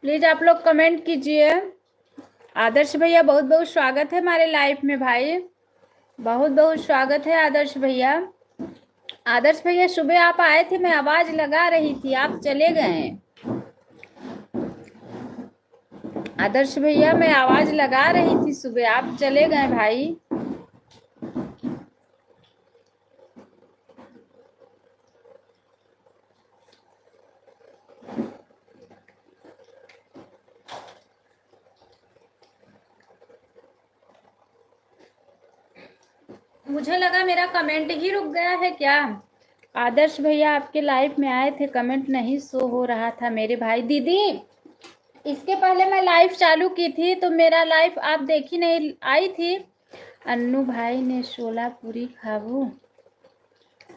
Please आप लोग comment कीजिए। आदर्श भैया बहुत बहुत स्वागत है हमारे लाइफ में भाई, बहुत बहुत स्वागत है आदर्श भैया। आदर्श भैया सुबह आप आए थे, मैं आवाज लगा रही थी, आप चले गए। आदर्श भैया मैं आवाज लगा रही थी सुबह, आप चले गए भाई। मुझे लगा मेरा कमेंट ही रुक गया है क्या। आदर्श भैया आपके लाइफ में आए थे, कमेंट नहीं शो हो रहा था मेरे भाई। दीदी इसके पहले मैं लाइव चालू की थी तो मेरा लाइव आप देखी नहीं, आई थी। अन्नू भाई ने छोला पूरी खाबू,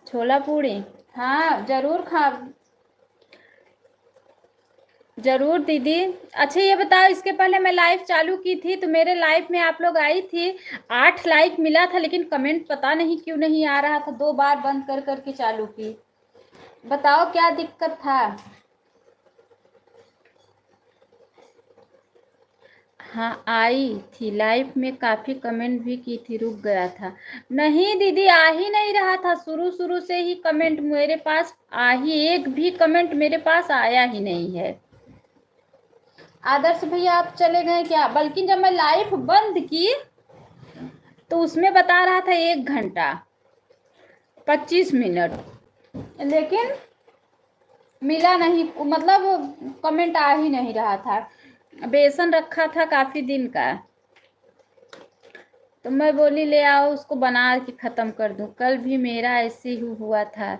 छोला पूरी हाँ जरूर खा, जरूर दीदी। अच्छा ये बताओ, इसके पहले मैं लाइव चालू की थी तो मेरे लाइव में आप लोग आई थी, 8 लाइक मिला था, लेकिन कमेंट पता नहीं क्यों नहीं आ रहा था। 2 बार बंद कर करके चालू की, बताओ क्या दिक्कत था। हाँ आई थी लाइव में, काफी कमेंट भी की थी, रुक गया था। नहीं दीदी आ ही नहीं रहा था, शुरू शुरू से ही कमेंट मेरे पास आ ही, एक भी कमेंट मेरे पास आया ही नहीं है। आदर्श भैया आप चले गए क्या, बल्कि जब मैं लाइव बंद की तो उसमें बता रहा था 1 घंटा 25 मिनट, लेकिन मिला नहीं, मतलब कमेंट आ ही नहीं रहा था। बेसन रखा था काफी दिन का तो मैं बोली ले आओ उसको बना के ख़त्म कर दूं। कल भी मेरा ऐसे ही हुआ था,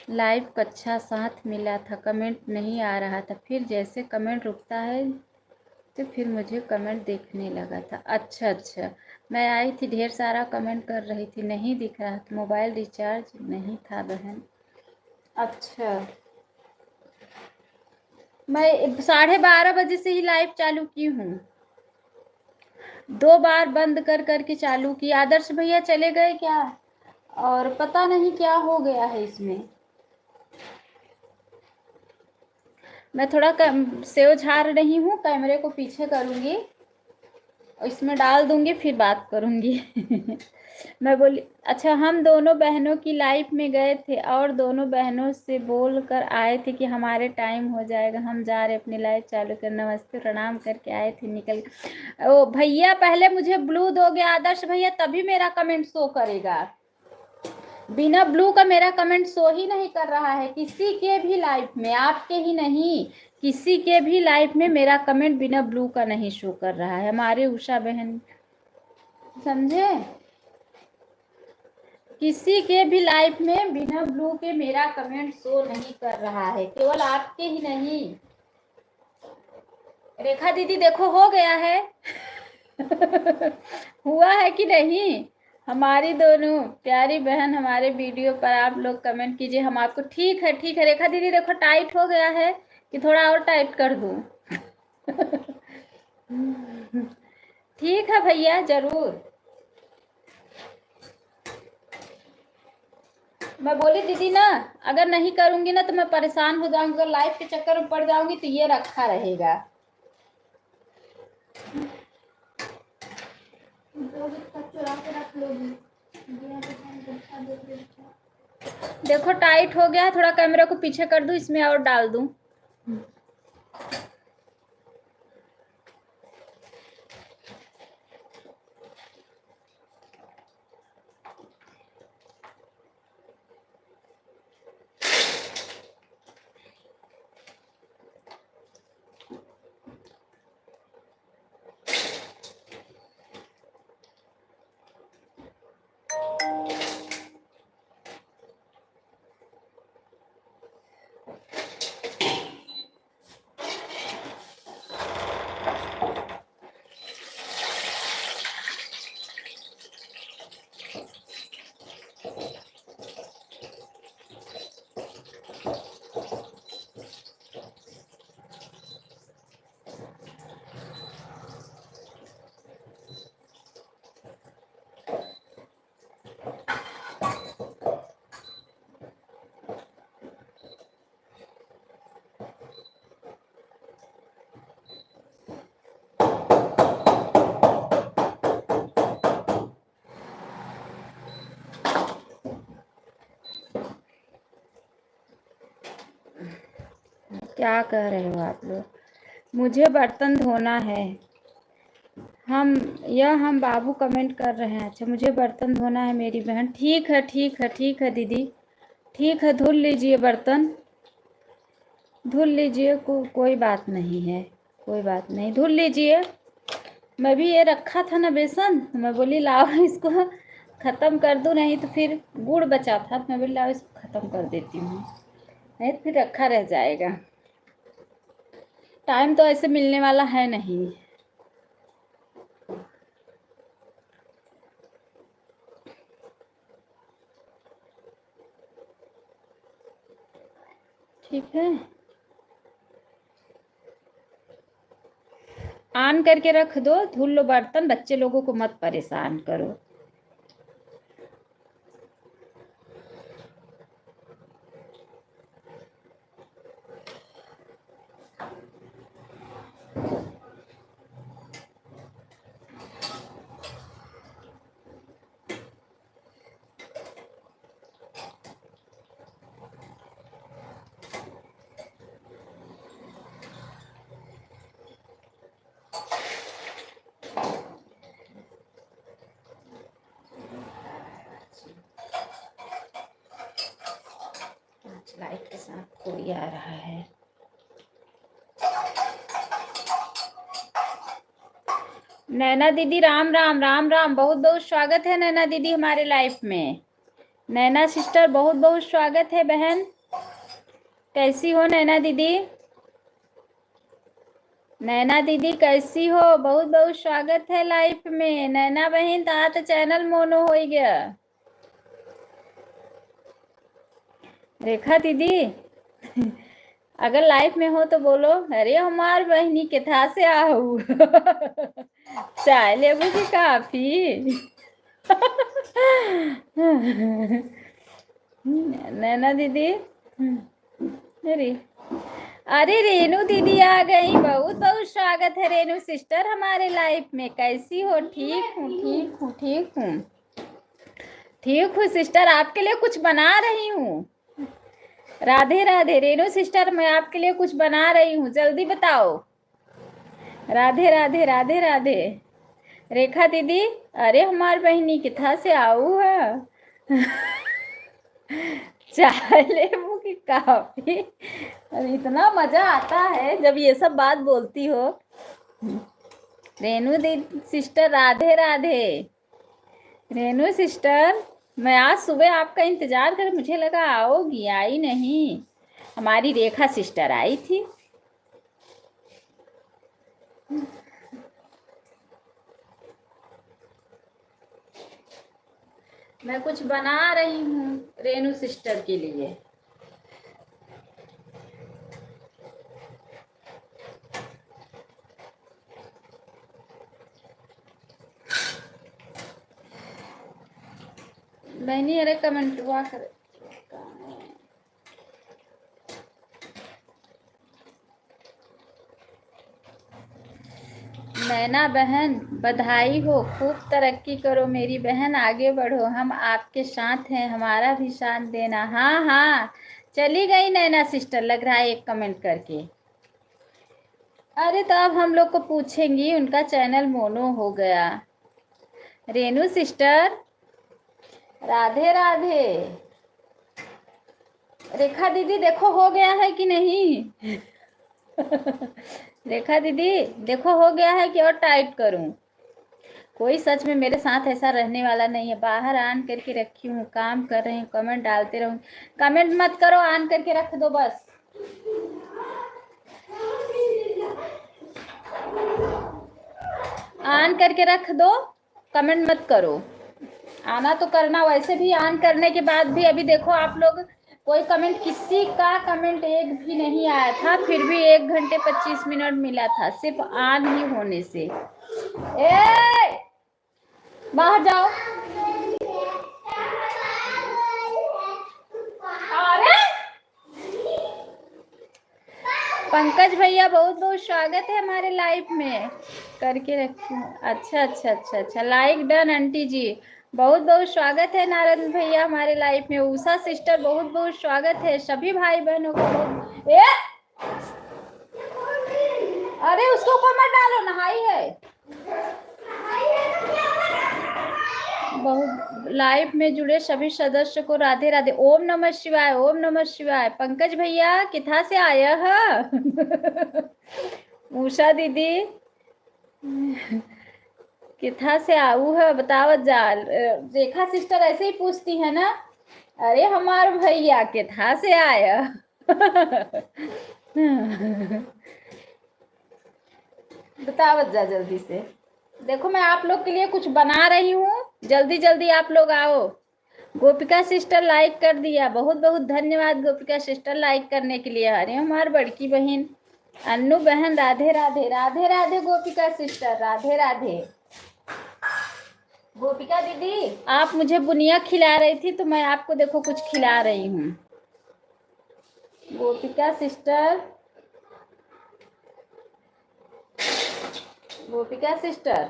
लाइव कक्षा साथ मिला था, कमेंट नहीं आ रहा था, फिर जैसे कमेंट रुकता है तो फिर मुझे कमेंट देखने लगा था। अच्छा अच्छा, मैं आई थी ढेर सारा कमेंट कर रही थी, नहीं दिख रहा था, मोबाइल रिचार्ज नहीं था बहन। अच्छा मैं 12:30 बजे से ही लाइव चालू की हूँ, 2 बार बंद कर करके चालू की। आदर्श भैया चले गए क्या, और पता नहीं क्या हो गया है इसमें। मैं थोड़ा सेव झाड़ रही हूँ, कैमरे को पीछे करूँगी, इसमें डाल दूंगी, फिर बात करूँगी। मैं बोली अच्छा, हम दोनों बहनों की लाइफ में गए थे और दोनों बहनों से बोल कर आए थे कि हमारे टाइम हो जाएगा, हम जा रहे अपनी लाइफ चालू कर, नमस्ते प्रणाम करके आए थे, निकल। ओ भैया पहले मुझे ब्लू दोगे आदर्श भैया, तभी मेरा कमेंट शो करेगा, बिना ब्लू का मेरा कमेंट शो ही नहीं कर रहा है किसी के भी लाइफ में, आपके ही नहीं, किसी के भी लाइफ में मेरा कमेंट बिना ब्लू का नहीं शो कर रहा है। हमारे उषा बहन समझे, किसी के भी लाइफ में बिना ब्लू के मेरा कमेंट शो नहीं कर रहा है, केवल आपके ही नहीं। रेखा दीदी देखो हो गया है। हुआ है कि नहीं। हमारी दोनों प्यारी बहन हमारे वीडियो पर आप लोग कमेंट कीजिए, हम आपको, ठीक है ठीक है। रेखा दीदी देखो टाइट हो गया है कि थोड़ा और टाइट कर दूं। ठीक है भैया जरूर। मैं बोली दीदी ना, अगर नहीं करूंगी ना तो मैं परेशान हो जाऊंगी, अगर लाइफ के चक्कर में पड़ जाऊंगी तो ये रखा रहेगा। देखो टाइट हो गया, थोड़ा कैमरा को पीछे कर दूं, इसमें और डाल दूं। क्या कह रहे हो आप लोग? मुझे बर्तन धोना है। हम बाबू कमेंट कर रहे हैं। अच्छा, मुझे बर्तन धोना है मेरी बहन। ठीक है ठीक है ठीक है दीदी, ठीक है, धुल लीजिए बर्तन, धुल लीजिए, कोई बात नहीं है, कोई बात नहीं, धुल लीजिए। मैं भी ये रखा था ना बेसन, तो मैं बोली लाओ इसको ख़त्म कर दूँ, नहीं तो फिर गुड़ बचा था, मैं बोली लाओ इसको ख़त्म कर देती हूँ, नहीं तो फिर रखा रह जाएगा। टाइम तो ऐसे मिलने वाला है नहीं। ठीक है, ऑन करके रख दो, धुल लो बर्तन, बच्चे लोगों को मत परेशान करो। लाइट के साथ कोई आ रहा है। नैना दीदी राम राम राम राम, बहुत बहुत स्वागत है नैना दीदी हमारे लाइफ में। नैना सिस्टर बहुत बहुत स्वागत है बहन, कैसी हो नैना दीदी? नैना दीदी कैसी हो? बहुत बहुत स्वागत है लाइफ में। नैना बहन तो चैनल मोनो हो गया। रेखा दीदी अगर लाइफ में हो तो बोलो, अरे हमार बहनी के था से आहू चाय लेबू की काफी नैना दीदी, अरे अरे रेनू दीदी आ गई, बहुत बहुत स्वागत है रेनू सिस्टर हमारे लाइफ में। कैसी हो? ठीक हूँ ठीक हूँ ठीक हूँ ठीक हूँ सिस्टर, आपके लिए कुछ बना रही हूँ। राधे राधे रेनू सिस्टर, मैं आपके लिए कुछ बना रही हूँ, जल्दी बताओ। राधे राधे राधे राधे। रेखा दीदी, अरे हमार बहनी किथा से आऊ है चाय लेबू की काफी। अरे इतना मजा आता है जब ये सब बात बोलती हो। रेनू दीदी सिस्टर राधे राधे। रेनू सिस्टर, मैं आज सुबह आपका इंतजार कर, मुझे लगा आओगी, आई नहीं। हमारी रेखा सिस्टर आई थी। मैं कुछ बना रही हूँ रेनू सिस्टर के लिए। बहनी अरे कमेंट हुआ कर। नैना बहन बधाई हो, खूब तरक्की करो मेरी बहन, आगे बढ़ो, हम आपके साथ हैं, हमारा भी साथ देना। हाँ हाँ, चली गई नैना सिस्टर लग रहा है एक कमेंट करके। अरे तो अब हम लोग को पूछेंगी, उनका चैनल मोनो हो गया। रेनू सिस्टर राधे राधे। रेखा दीदी देखो हो गया है कि नहीं रेखा दीदी देखो हो गया है कि और टाइट करूं? कोई सच में मेरे साथ ऐसा रहने वाला नहीं है। बाहर ऑन करके रखी हूँ, काम कर रही हूँ, कमेंट डालते रहूँ। कमेंट मत करो, ऑन करके रख दो बस। ऑन करके रख दो, कमेंट मत करो। आना तो करना, वैसे भी ऑन करने के बाद भी अभी देखो आप लोग, कोई कमेंट, किसी का कमेंट एक भी नहीं आया था, फिर भी 1 घंटे 25 मिनट मिला था सिर्फ ऑन ही होने से। ए बाहर जाओ। अरे पंकज भैया बहुत बहुत स्वागत है हमारे लाइफ में, करके रखी हूँ। अच्छा अच्छा अच्छा अच्छा, लाइक डन आंटी जी, बहुत बहुत स्वागत है नारायण भैया हमारे लाइफ में। उषा सिस्टर बहुत बहुत स्वागत है, सभी भाई बहनों को बहुत। अरे उसके ऊपर मत डालो, नहाई है। बहुत लाइव में जुड़े सभी सदस्य को राधे राधे। ओम नमः शिवाय, ओम नमः शिवाय। पंकज भैया किथा से आया है? उषा दीदी किथा से आऊ है बताओ जा। रेखा सिस्टर ऐसे ही पूछती है ना, अरे हमार भैया किथा से आया? बताओ जा जल्दी से। देखो मैं आप लोग के लिए कुछ बना रही हूँ, जल्दी जल्दी आप लोग आओ। गोपिका सिस्टर लाइक कर दिया, बहुत बहुत धन्यवाद गोपिका सिस्टर लाइक करने के लिए। अरे हमारी बड़की बहन अन्नू बहन राधे राधे। राधे राधे गोपिका सिस्टर, राधे राधे। गोपिका दीदी आप मुझे बुनिया खिला रही थी तो मैं आपको देखो कुछ खिला रही हूँ। गोपिका सिस्टर, गोपिका सिस्टर,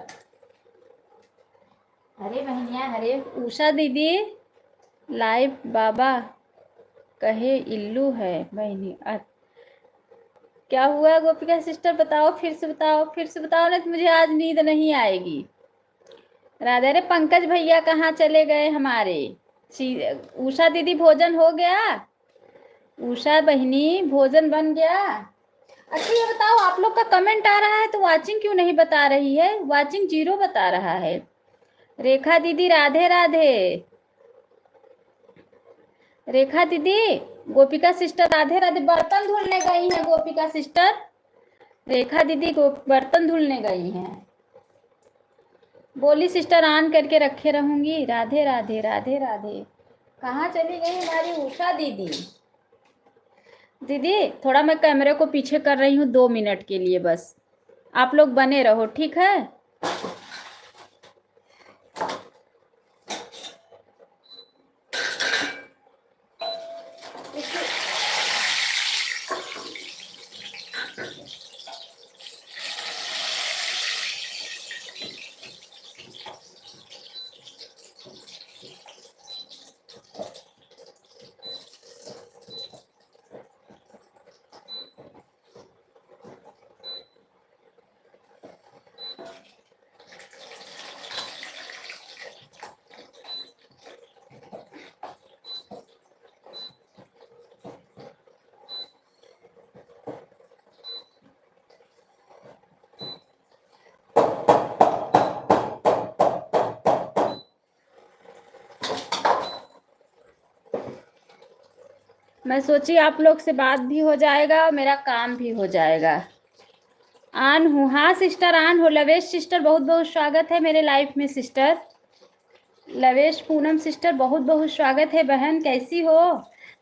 अरे बहनिया, अरे उषा दीदी लाइव बाबा कहे इल्लू है बहनी। क्या हुआ गोपिका सिस्टर? बताओ फिर से, बताओ फिर से बताओ, ना तो मुझे आज नींद नहीं आएगी। राधे। अरे पंकज भैया कहाँ चले गए हमारे? उषा दीदी भोजन हो गया? उषा बहनी भोजन बन गया? अच्छा ये बताओ, आप लोग का कमेंट आ रहा है तो वाचिंग क्यों नहीं बता रही है? वाचिंग 0 बता रहा है। रेखा दीदी राधे राधे। रेखा दीदी, गोपिका सिस्टर राधे राधे। बर्तन धुलने गई हैं गोपिका सिस्टर। रेखा दीदी बर्तन धुलने गई हैं। बोली सिस्टर ऑन करके रखे रहूंगी। राधे राधे, राधे राधे। कहाँ चली गई हमारी उषा दीदी? दीदी थोड़ा मैं कैमरे को पीछे कर रही हूँ 2 मिनट के लिए बस, आप लोग बने रहो, ठीक है? मैं सोची आप लोग से बात भी हो जाएगा और मेरा काम भी हो जाएगा। आन हूँ, हाँ सिस्टर आन हो। लवेश सिस्टर बहुत बहुत स्वागत है मेरे लाइफ में सिस्टर। लवेश पूनम सिस्टर बहुत बहुत स्वागत है बहन, कैसी हो?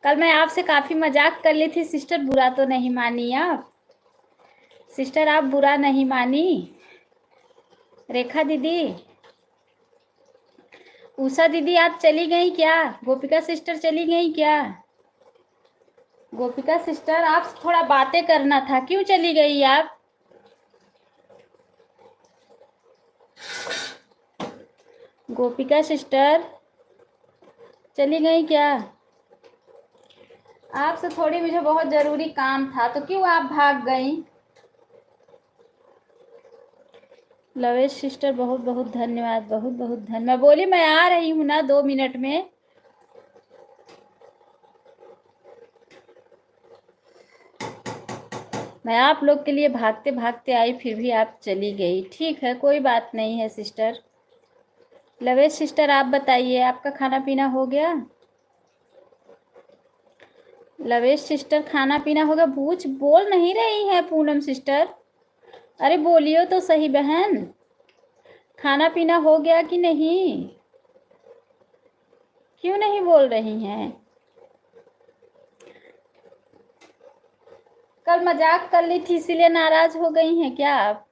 कल मैं आपसे काफ़ी मजाक कर ली थी सिस्टर, बुरा तो नहीं मानी आप? सिस्टर आप बुरा नहीं मानी? रेखा दीदी, उषा दीदी आप चली गई क्या? गोपिका सिस्टर चली गई क्या? गोपिका सिस्टर आप थोड़ा बातें करना था, क्यों चली गई आप? गोपिका सिस्टर चली गई क्या? आपसे थोड़ी मुझे बहुत ज़रूरी काम था तो क्यों आप भाग गई? लवेश सिस्टर बहुत बहुत धन्यवाद, बहुत बहुत धन्यवाद। मैं बोली मैं आ रही हूँ ना 2 मिनट में। मैं आप लोग के लिए भागते भागते आई, फिर भी आप चली गई। ठीक है कोई बात नहीं है सिस्टर। लवेश सिस्टर आप बताइए, आपका खाना पीना हो गया? लवेश सिस्टर खाना पीना हो गया? पूछ बोल नहीं रही है पूनम सिस्टर। अरे बोलियो तो सही बहन, खाना पीना हो गया कि नहीं? क्यों नहीं बोल रही हैं? कल मजाक कर ली थी इसीलिए नाराज हो गई हैं क्या आप?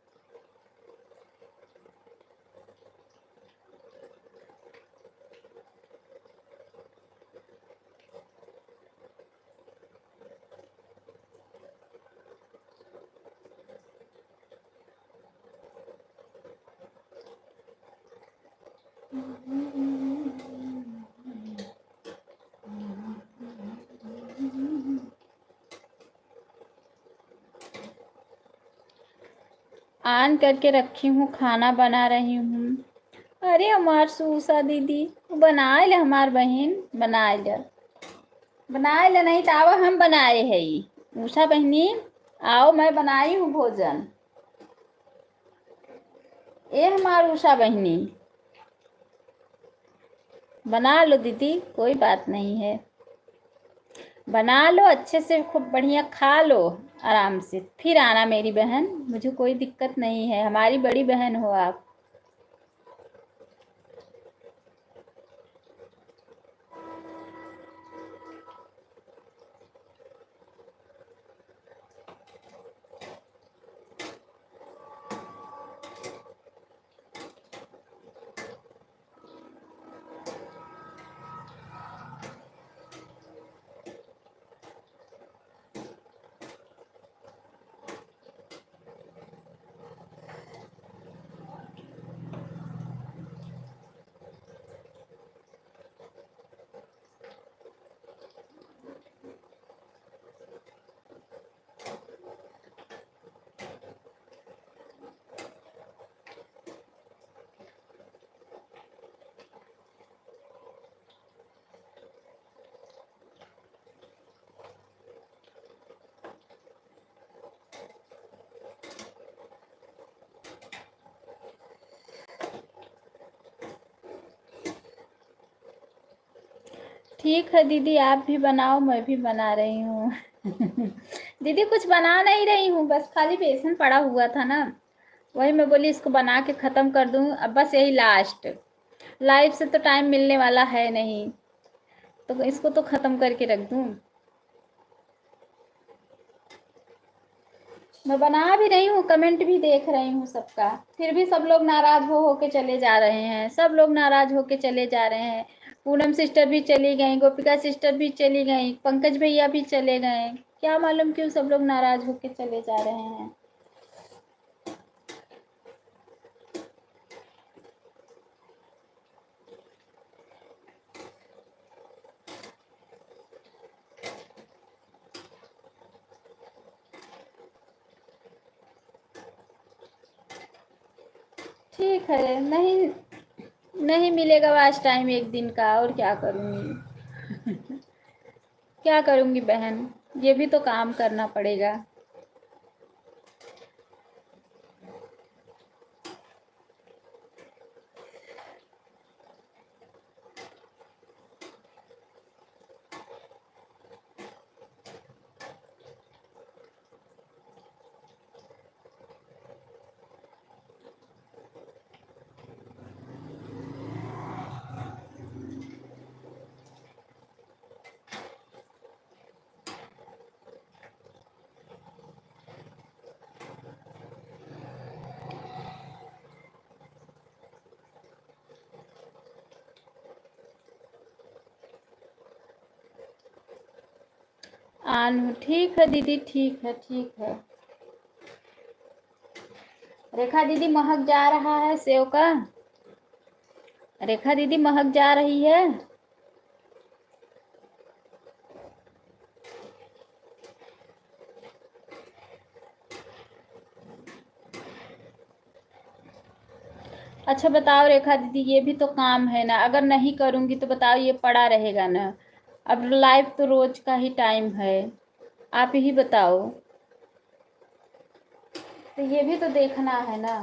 ऑन करके रखी हूँ, खाना बना रही हूँ। अरे हमार सूसा दीदी बना ले, हमार बहन बना ले, बना ले, नहीं तो आओ हम बनाए है। उषा बहनी आओ, मैं बनाई हूँ भोजन। ए हमार उषा बहनी बना लो दीदी, कोई बात नहीं है, बना लो अच्छे से, खूब बढ़िया खा लो आराम से, फिर आना मेरी बहन, मुझे कोई दिक्कत नहीं है, हमारी बड़ी बहन हो आप। ठीक है दीदी, आप भी बनाओ, मैं भी बना रही हूँ। दीदी कुछ बना नहीं रही हूँ, बस खाली बेसन पड़ा हुआ था ना, वही मैं बोली इसको बना के ख़त्म कर दूँ, अब बस यही लास्ट, लाइव से तो टाइम मिलने वाला है नहीं, तो इसको तो ख़त्म करके रख दूँ। मैं बना भी रही हूँ, कमेंट भी देख रही हूँ सबका, फिर भी सब लोग नाराज हो के चले जा रहे हैं, सब लोग नाराज हो के चले जा रहे हैं। पूनम सिस्टर भी चली गई, गोपिका सिस्टर भी चली गई, पंकज भैया भी चले गए, क्या मालूम क्यों सब लोग नाराज हो के चले जा रहे हैं। ठीक है, नहीं नहीं मिलेगा आज टाइम एक दिन का, और क्या करूँगी। क्या करूँगी बहन, ये भी तो काम करना पड़ेगा। आन ठीक है दीदी, ठीक है, ठीक है। रेखा दीदी महक जा रहा है सेव का, रेखा दीदी महक जा रही है। अच्छा बताओ रेखा दीदी, ये भी तो काम है ना, अगर नहीं करूँगी तो बताओ ये पड़ा रहेगा ना। अब लाइव तो रोज का ही टाइम है, आप ही बताओ, तो ये भी तो देखना है ना।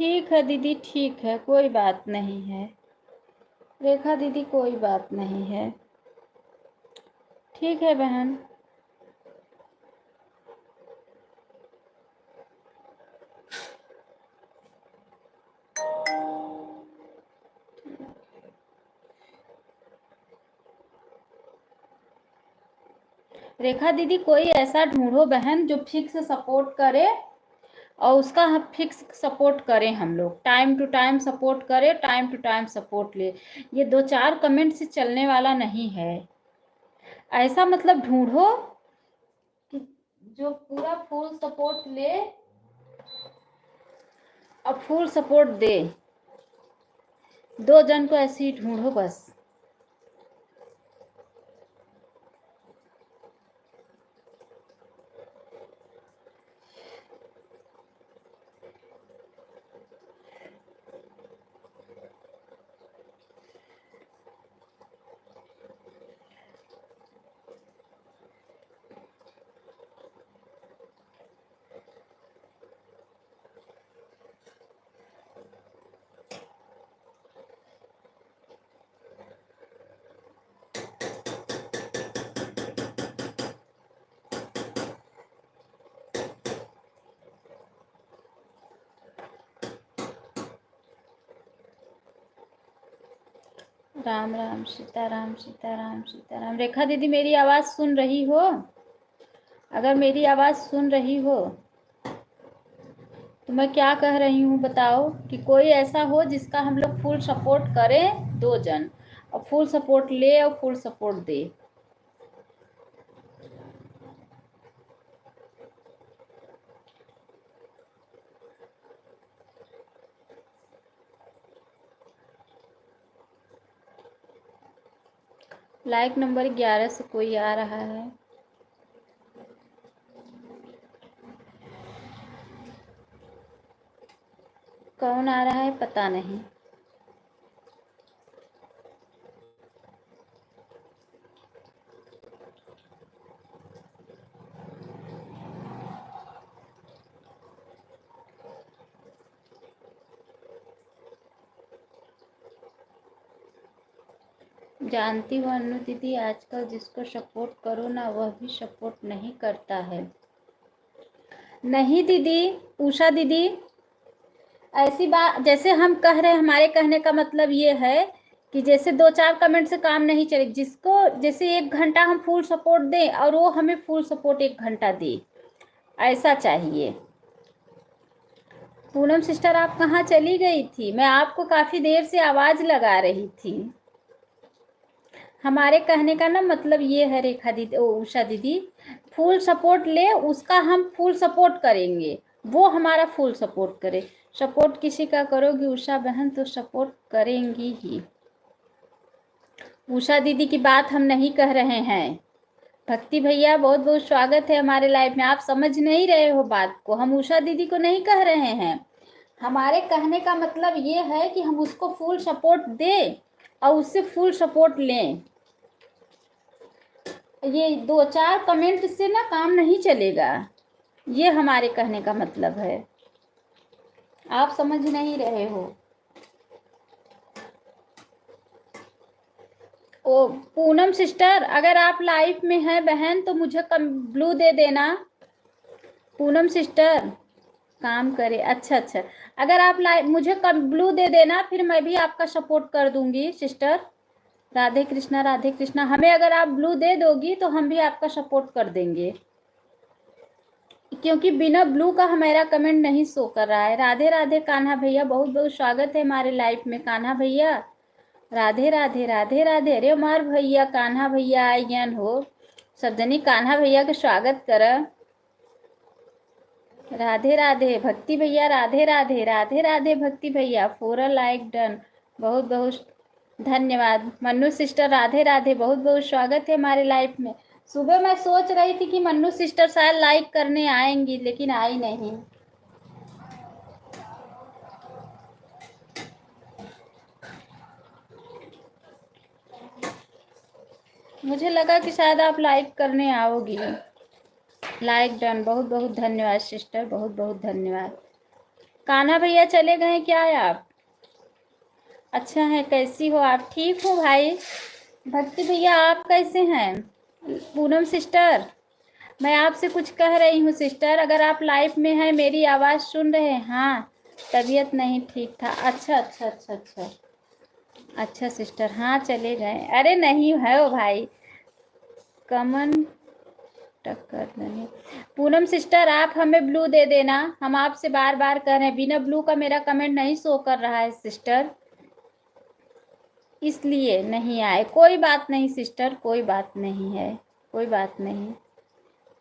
ठीक है दीदी, ठीक है, कोई बात नहीं है। रेखा दीदी कोई बात नहीं है, ठीक है बहन। रेखा दीदी कोई ऐसा ढूंढो बहन जो फिक्स सपोर्ट करे, और उसका हम फिक्स सपोर्ट करें, हम लोग टाइम टू टाइम सपोर्ट करें, टाइम टू टाइम सपोर्ट ले। ये 2-4 कमेंट से चलने वाला नहीं है। ऐसा मतलब ढूंढो कि जो पूरा फुल सपोर्ट ले और फुल सपोर्ट दे। 2 जन को ऐसे ही ढूंढो बस। राम राम, सीताराम सीताराम सीताराम। रेखा दीदी मेरी आवाज़ सुन रही हो? अगर मेरी आवाज़ सुन रही हो तो मैं क्या कह रही हूँ बताओ, कि कोई ऐसा हो जिसका हम लोग फुल सपोर्ट करें, 2 जन, और फुल सपोर्ट ले और फुल सपोर्ट दे। लाइक नंबर 11 से कोई आ रहा है। कौन आ रहा है पता नहीं। जानती हो अनु दीदी, आजकल जिसको सपोर्ट करो ना वह भी सपोर्ट नहीं करता है। नहीं दीदी, उषा दीदी, ऐसी बात जैसे हम कह रहे हैं, हमारे कहने का मतलब ये है कि जैसे 2-4 कमेंट से काम नहीं चले। जिसको जैसे 1 घंटा हम फुल सपोर्ट दें और वो हमें फुल सपोर्ट 1 घंटा दे, ऐसा चाहिए। पूनम सिस्टर आप कहाँ चली गई थी? मैं आपको काफ़ी देर से आवाज़ लगा रही थी। हमारे कहने का ना मतलब ये है रेखा दीदी, उषा दीदी, फुल सपोर्ट ले, उसका हम फुल सपोर्ट करेंगे, वो हमारा फुल सपोर्ट करे। सपोर्ट किसी का करोगी उषा बहन तो सपोर्ट करेंगी ही। उषा दीदी की बात हम नहीं कह रहे हैं। भक्ति भैया बहुत बहुत स्वागत है हमारे लाइव में। आप समझ नहीं रहे हो बात को, हम उषा दीदी को नहीं कह रहे हैं। हमारे कहने का मतलब ये है कि हम उसको फुल सपोर्ट दें और उससे फुल सपोर्ट लें। ये 2-4 कमेंट से ना काम नहीं चलेगा, ये हमारे कहने का मतलब है। आप समझ नहीं रहे हो। ओ पूनम सिस्टर, अगर आप लाइव में हैं बहन तो मुझे ब्लू दे देना। पूनम सिस्टर काम करे, अच्छा अच्छा, अगर आप लाइव मुझे ब्लू दे देना, फिर मैं भी आपका सपोर्ट कर दूंगी सिस्टर। राधे कृष्णा राधे कृष्णा। हमें अगर आप ब्लू दे दोगी तो हम भी आपका सपोर्ट कर देंगे, क्योंकि बिना ब्लू का हमारा कमेंट नहीं शो कर रहा है। राधे राधे कान्हा भैया, बहुत बहुत स्वागत है हमारे लाइव में कान्हा भैया। राधे राधे राधे राधे। अरे उमर भैया, कान्हा भैया आयन हो, सब जनी कान्हा भैया के स्वागत कर। राधे राधे भक्ति भैया, राधे राधे राधे राधे भक्ति भैया। 4 लाइक डन, बहुत बहुत धन्यवाद। मन्नू सिस्टर राधे राधे, बहुत बहुत स्वागत है हमारे लाइफ में। सुबह मैं सोच रही थी कि मन्नू सिस्टर शायद लाइक करने आएंगी, लेकिन आई नहीं। मुझे लगा कि शायद आप लाइक करने आओगी। लाइक डन, बहुत बहुत धन्यवाद सिस्टर, बहुत बहुत धन्यवाद। कान्हा भैया चले गए क्या है आप? अच्छा है, कैसी हो आप? ठीक हो भाई? भक्ति भैया आप कैसे हैं? पूनम सिस्टर, मैं आपसे कुछ कह रही हूँ सिस्टर, अगर आप लाइफ में हैं, मेरी आवाज़ सुन रहे हैं? हाँ, तबीयत नहीं ठीक था। अच्छा अच्छा अच्छा अच्छा अच्छा सिस्टर, हाँ चले गए। अरे नहीं है ओ भाई, कमन टक्कर नहीं। पूनम सिस्टर आप हमें ब्लू दे देना, हम आपसे बार बार कह रहे हैं, बिना ब्लू का मेरा कमेंट नहीं शो कर रहा है सिस्टर, इसलिए नहीं आए। कोई बात नहीं सिस्टर, कोई बात नहीं है, कोई बात नहीं।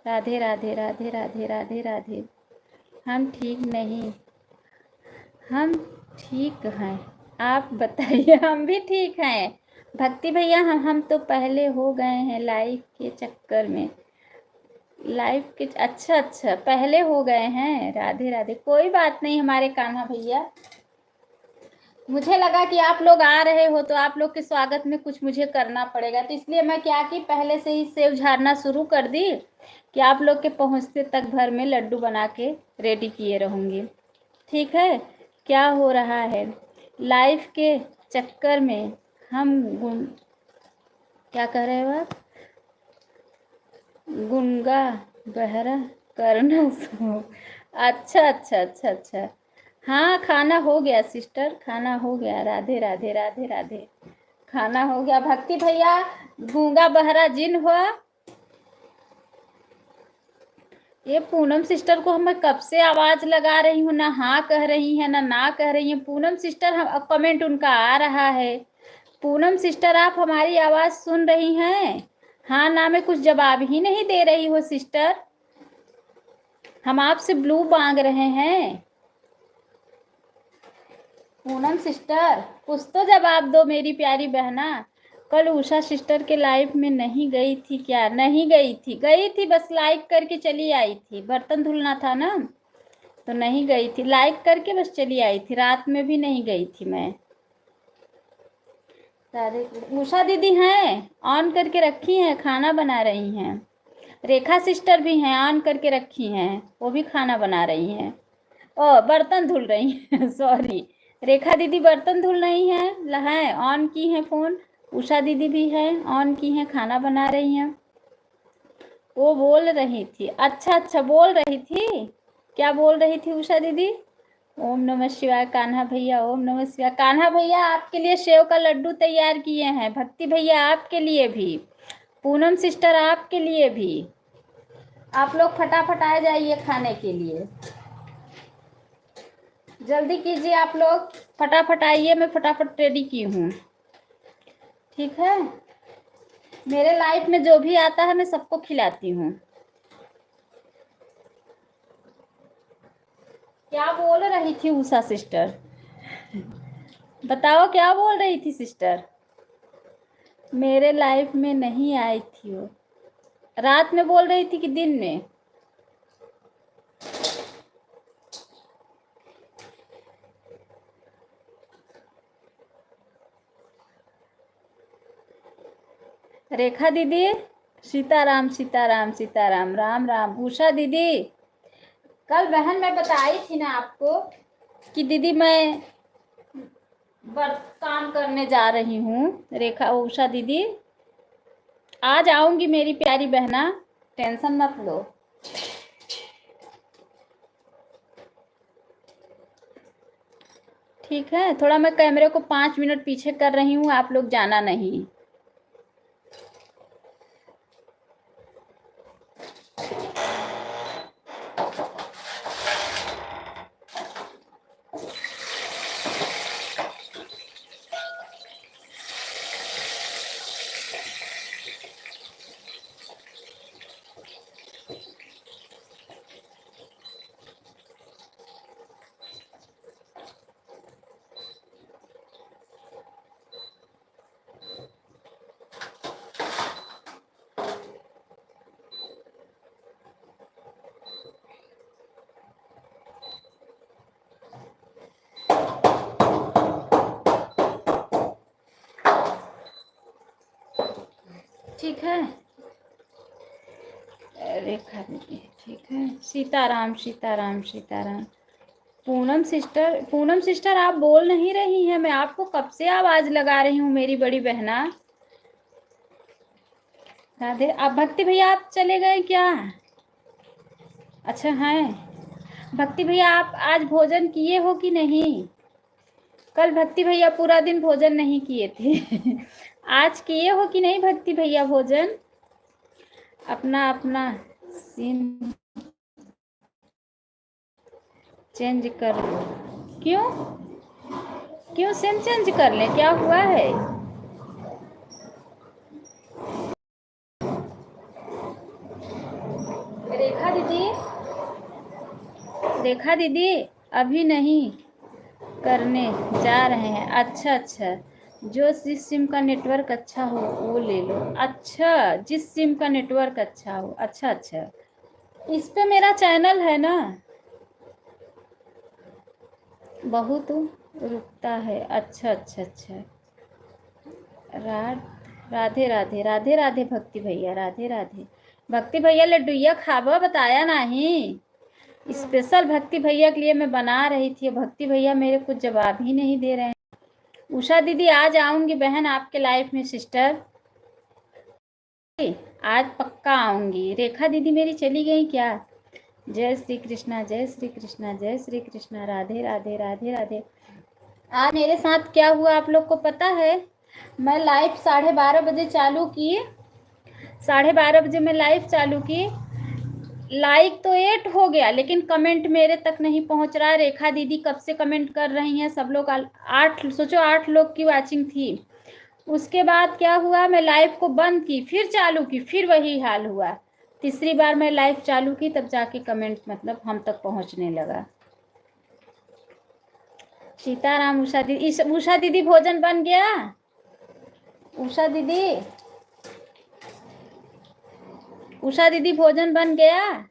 राधे राधे राधे राधे राधे राधे। हम ठीक नहीं, हम ठीक हैं, आप बताइए। हम भी ठीक हैं भक्ति भैया, हम तो पहले हो गए हैं लाइफ के चक्कर में। लाइफ के, अच्छा अच्छा पहले हो गए हैं। राधे राधे, कोई बात नहीं हमारे कान्हा भैया। मुझे लगा कि आप लोग आ रहे हो तो आप लोग के स्वागत में कुछ मुझे करना पड़ेगा, तो इसलिए मैं क्या की पहले से ही सेव झाड़ना शुरू कर दी कि आप लोग के पहुंचते तक भर में लड्डू बना के रेडी किए रहूँगी। ठीक है, क्या हो रहा है लाइफ के चक्कर में हम क्या कह रहे हो आप? गुंगा बहरा करना सो। अच्छा अच्छा अच्छा अच्छा, हाँ खाना हो गया सिस्टर, खाना हो गया। राधे राधे राधे राधे, खाना हो गया। भक्ति भैया गूंगा बहरा जिन हुआ। ये पूनम सिस्टर को मैं कब से आवाज लगा रही हूँ, ना हाँ कह रही है ना कह रही है। पूनम सिस्टर, हम कमेंट उनका आ रहा है। पूनम सिस्टर आप हमारी आवाज सुन रही हैं? हाँ ना में कुछ जवाब ही नहीं दे रही हो सिस्टर, हम आपसे ब्लू मांग रहे हैं। पूनम सिस्टर कुछ तो जवाब दो मेरी प्यारी बहना। कल उषा सिस्टर के लाइफ में नहीं गई थी क्या? नहीं गई थी, गई थी बस लाइक करके चली आई थी, बर्तन धुलना था ना, तो नहीं गई थी, लाइक करके बस चली आई थी, रात में भी नहीं गई थी मैं। सारे उषा दीदी हैं, ऑन करके रखी हैं, खाना बना रही हैं। रेखा सिस्टर भी हैं, ऑन करके रखी हैं, वो भी खाना बना रही हैं। ओ बर्तन धुल रही हैं सॉरी, रेखा दीदी बर्तन धुल रही हैं, हैं ऑन की हैं फोन। उषा दीदी भी है, ऑन की हैं, खाना बना रही हैं। वो बोल रही थी, अच्छा अच्छा बोल रही थी, क्या बोल रही थी उषा दीदी? ओम नमः शिवाय कान्हा भैया, ओम नमः शिवाय। कान्हा भैया आपके लिए सेव का लड्डू तैयार किए हैं, भक्ति भैया आपके लिए भी, पूनम सिस्टर आपके लिए भी। आप लोग फटाफट आ जाइए खाने के लिए, जल्दी कीजिए आप लोग, फटाफट आइए, मैं फटाफट रेडी की हूँ। ठीक है, मेरे लाइफ में जो भी आता है मैं सबको खिलाती हूँ। क्या बोल रही थी उषा सिस्टर? बताओ क्या बोल रही थी सिस्टर? मेरे लाइफ में नहीं आई थी वो, रात में बोल रही थी कि दिन में? रेखा दीदी सीताराम सीताराम सीताराम, राम राम। उषा दीदी कल बहन मैं बताई थी ना आपको कि दीदी मैं काम करने जा रही हूँ। रेखा उषा दीदी आज आऊंगी मेरी प्यारी बहना, टेंशन मत लो। ठीक है, थोड़ा मैं कैमरे को 5 मिनट पीछे कर रही हूँ, आप लोग जाना नहीं। ठीक है रेखा दीदी, ठीक है। सीताराम सीताराम सीताराम। पूनम सिस्टर आप बोल नहीं रही हैं। मैं आपको कब से आवाज लगा रही हूँ मेरी बड़ी बहना। राधे। आप भक्ति भैया आप चले गए क्या? अच्छा हैं। भक्ति भैया आप आज भोजन किए हो कि नहीं? कल भक्ति भैया पूरा दिन भोजन नहीं किए थे। आज किए हो कि नहीं भक्ति भैया भोजन? अपना अपना सीन चेंज कर लो। क्यों? क्यों सिम चेंज कर लें? क्या हुआ है? रेखा दीदी, रेखा दीदी अभी नहीं करने जा रहे हैं। अच्छा अच्छा, जो जिस सिम का नेटवर्क अच्छा हो वो ले लो। अच्छा, जिस सिम का नेटवर्क अच्छा हो। अच्छा अच्छा, इस पे मेरा चैनल है ना। बहुत रुकता है। अच्छा अच्छा अच्छा। राधे राधे राधे राधे भक्ति भैया, राधे राधे। भक्ति भैया लड्डूया खाबा बताया नहीं। स्पेशल भक्ति भैया के लिए मैं बना रही थी। भक्ति भैया मेरे कुछ जवाब ही नहीं दे रहे हैं। उषा दीदी आज आऊंगी बहन आपके लाइफ में सिस्टर। आज पक्का आऊंगी। रेखा दीदी मेरी चली गई क्या? जय श्री कृष्णा, जय श्री कृष्णा, जय श्री कृष्णा। राधे राधे राधे राधे। आज मेरे साथ क्या हुआ आप लोग को पता है? मैं लाइव 12:30 बजे चालू की। 12:30 बजे मैं लाइव चालू की। लाइक तो 8 हो गया लेकिन कमेंट मेरे तक नहीं पहुंच रहा है। रेखा दीदी कब से कमेंट कर रही हैं। सब लोग 8, सोचो 8 लोग की वाचिंग थी। उसके बाद क्या हुआ, मैं लाइव को बंद की, फिर चालू की, फिर वही हाल हुआ। तीसरी बार मैं लाइव चालू की तब जाके कमेंट मतलब हम तक पहुंचने लगा। सीताराम। उषा दीदी भोजन बन गया? उषा दीदी, उषा दीदी भोजन बन गया?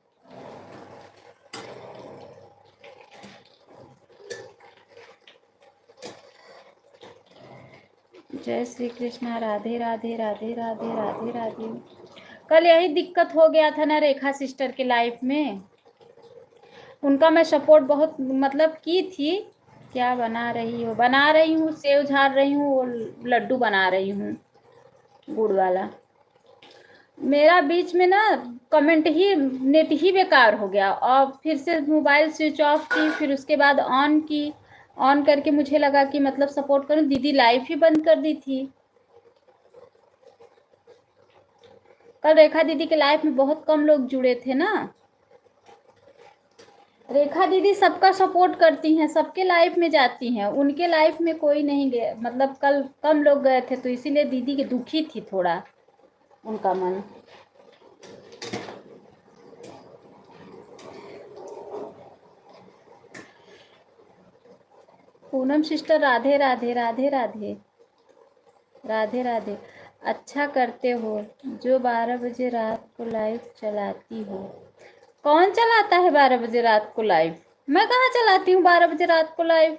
जय श्री कृष्णा। राधे राधे राधे राधे राधे राधे। कल यही दिक्कत हो गया था ना रेखा सिस्टर के लाइफ में। उनका मैं सपोर्ट बहुत मतलब की थी। क्या बना रही हो? बना रही हूँ, सेव झाड़ रही हूँ और लड्डू बना रही हूँ गुड़ वाला। मेरा बीच में ना कमेंट ही नेट ही बेकार हो गया और फिर से मोबाइल स्विच ऑफ की, फिर उसके बाद ऑन की। ऑन करके मुझे लगा कि मतलब सपोर्ट करूं। दीदी लाइव ही बंद कर दी थी। कल रेखा दीदी के लाइफ में बहुत कम लोग जुड़े थे ना। रेखा दीदी सबका सपोर्ट करती हैं, सबके लाइफ में जाती हैं। उनके लाइफ में कोई नहीं गया, मतलब कल कम लोग गए थे तो इसीलिए दीदी की दुखी थी थोड़ा उनका मन। पूनम सिस्टर राधे राधे राधे राधे राधे राधे। अच्छा करते हो जो 12 बजे रात को लाइव चलाती हो। कौन चलाता है 12 बजे रात को लाइव? मैं कहाँ चलाती हूँ 12 बजे रात को लाइव?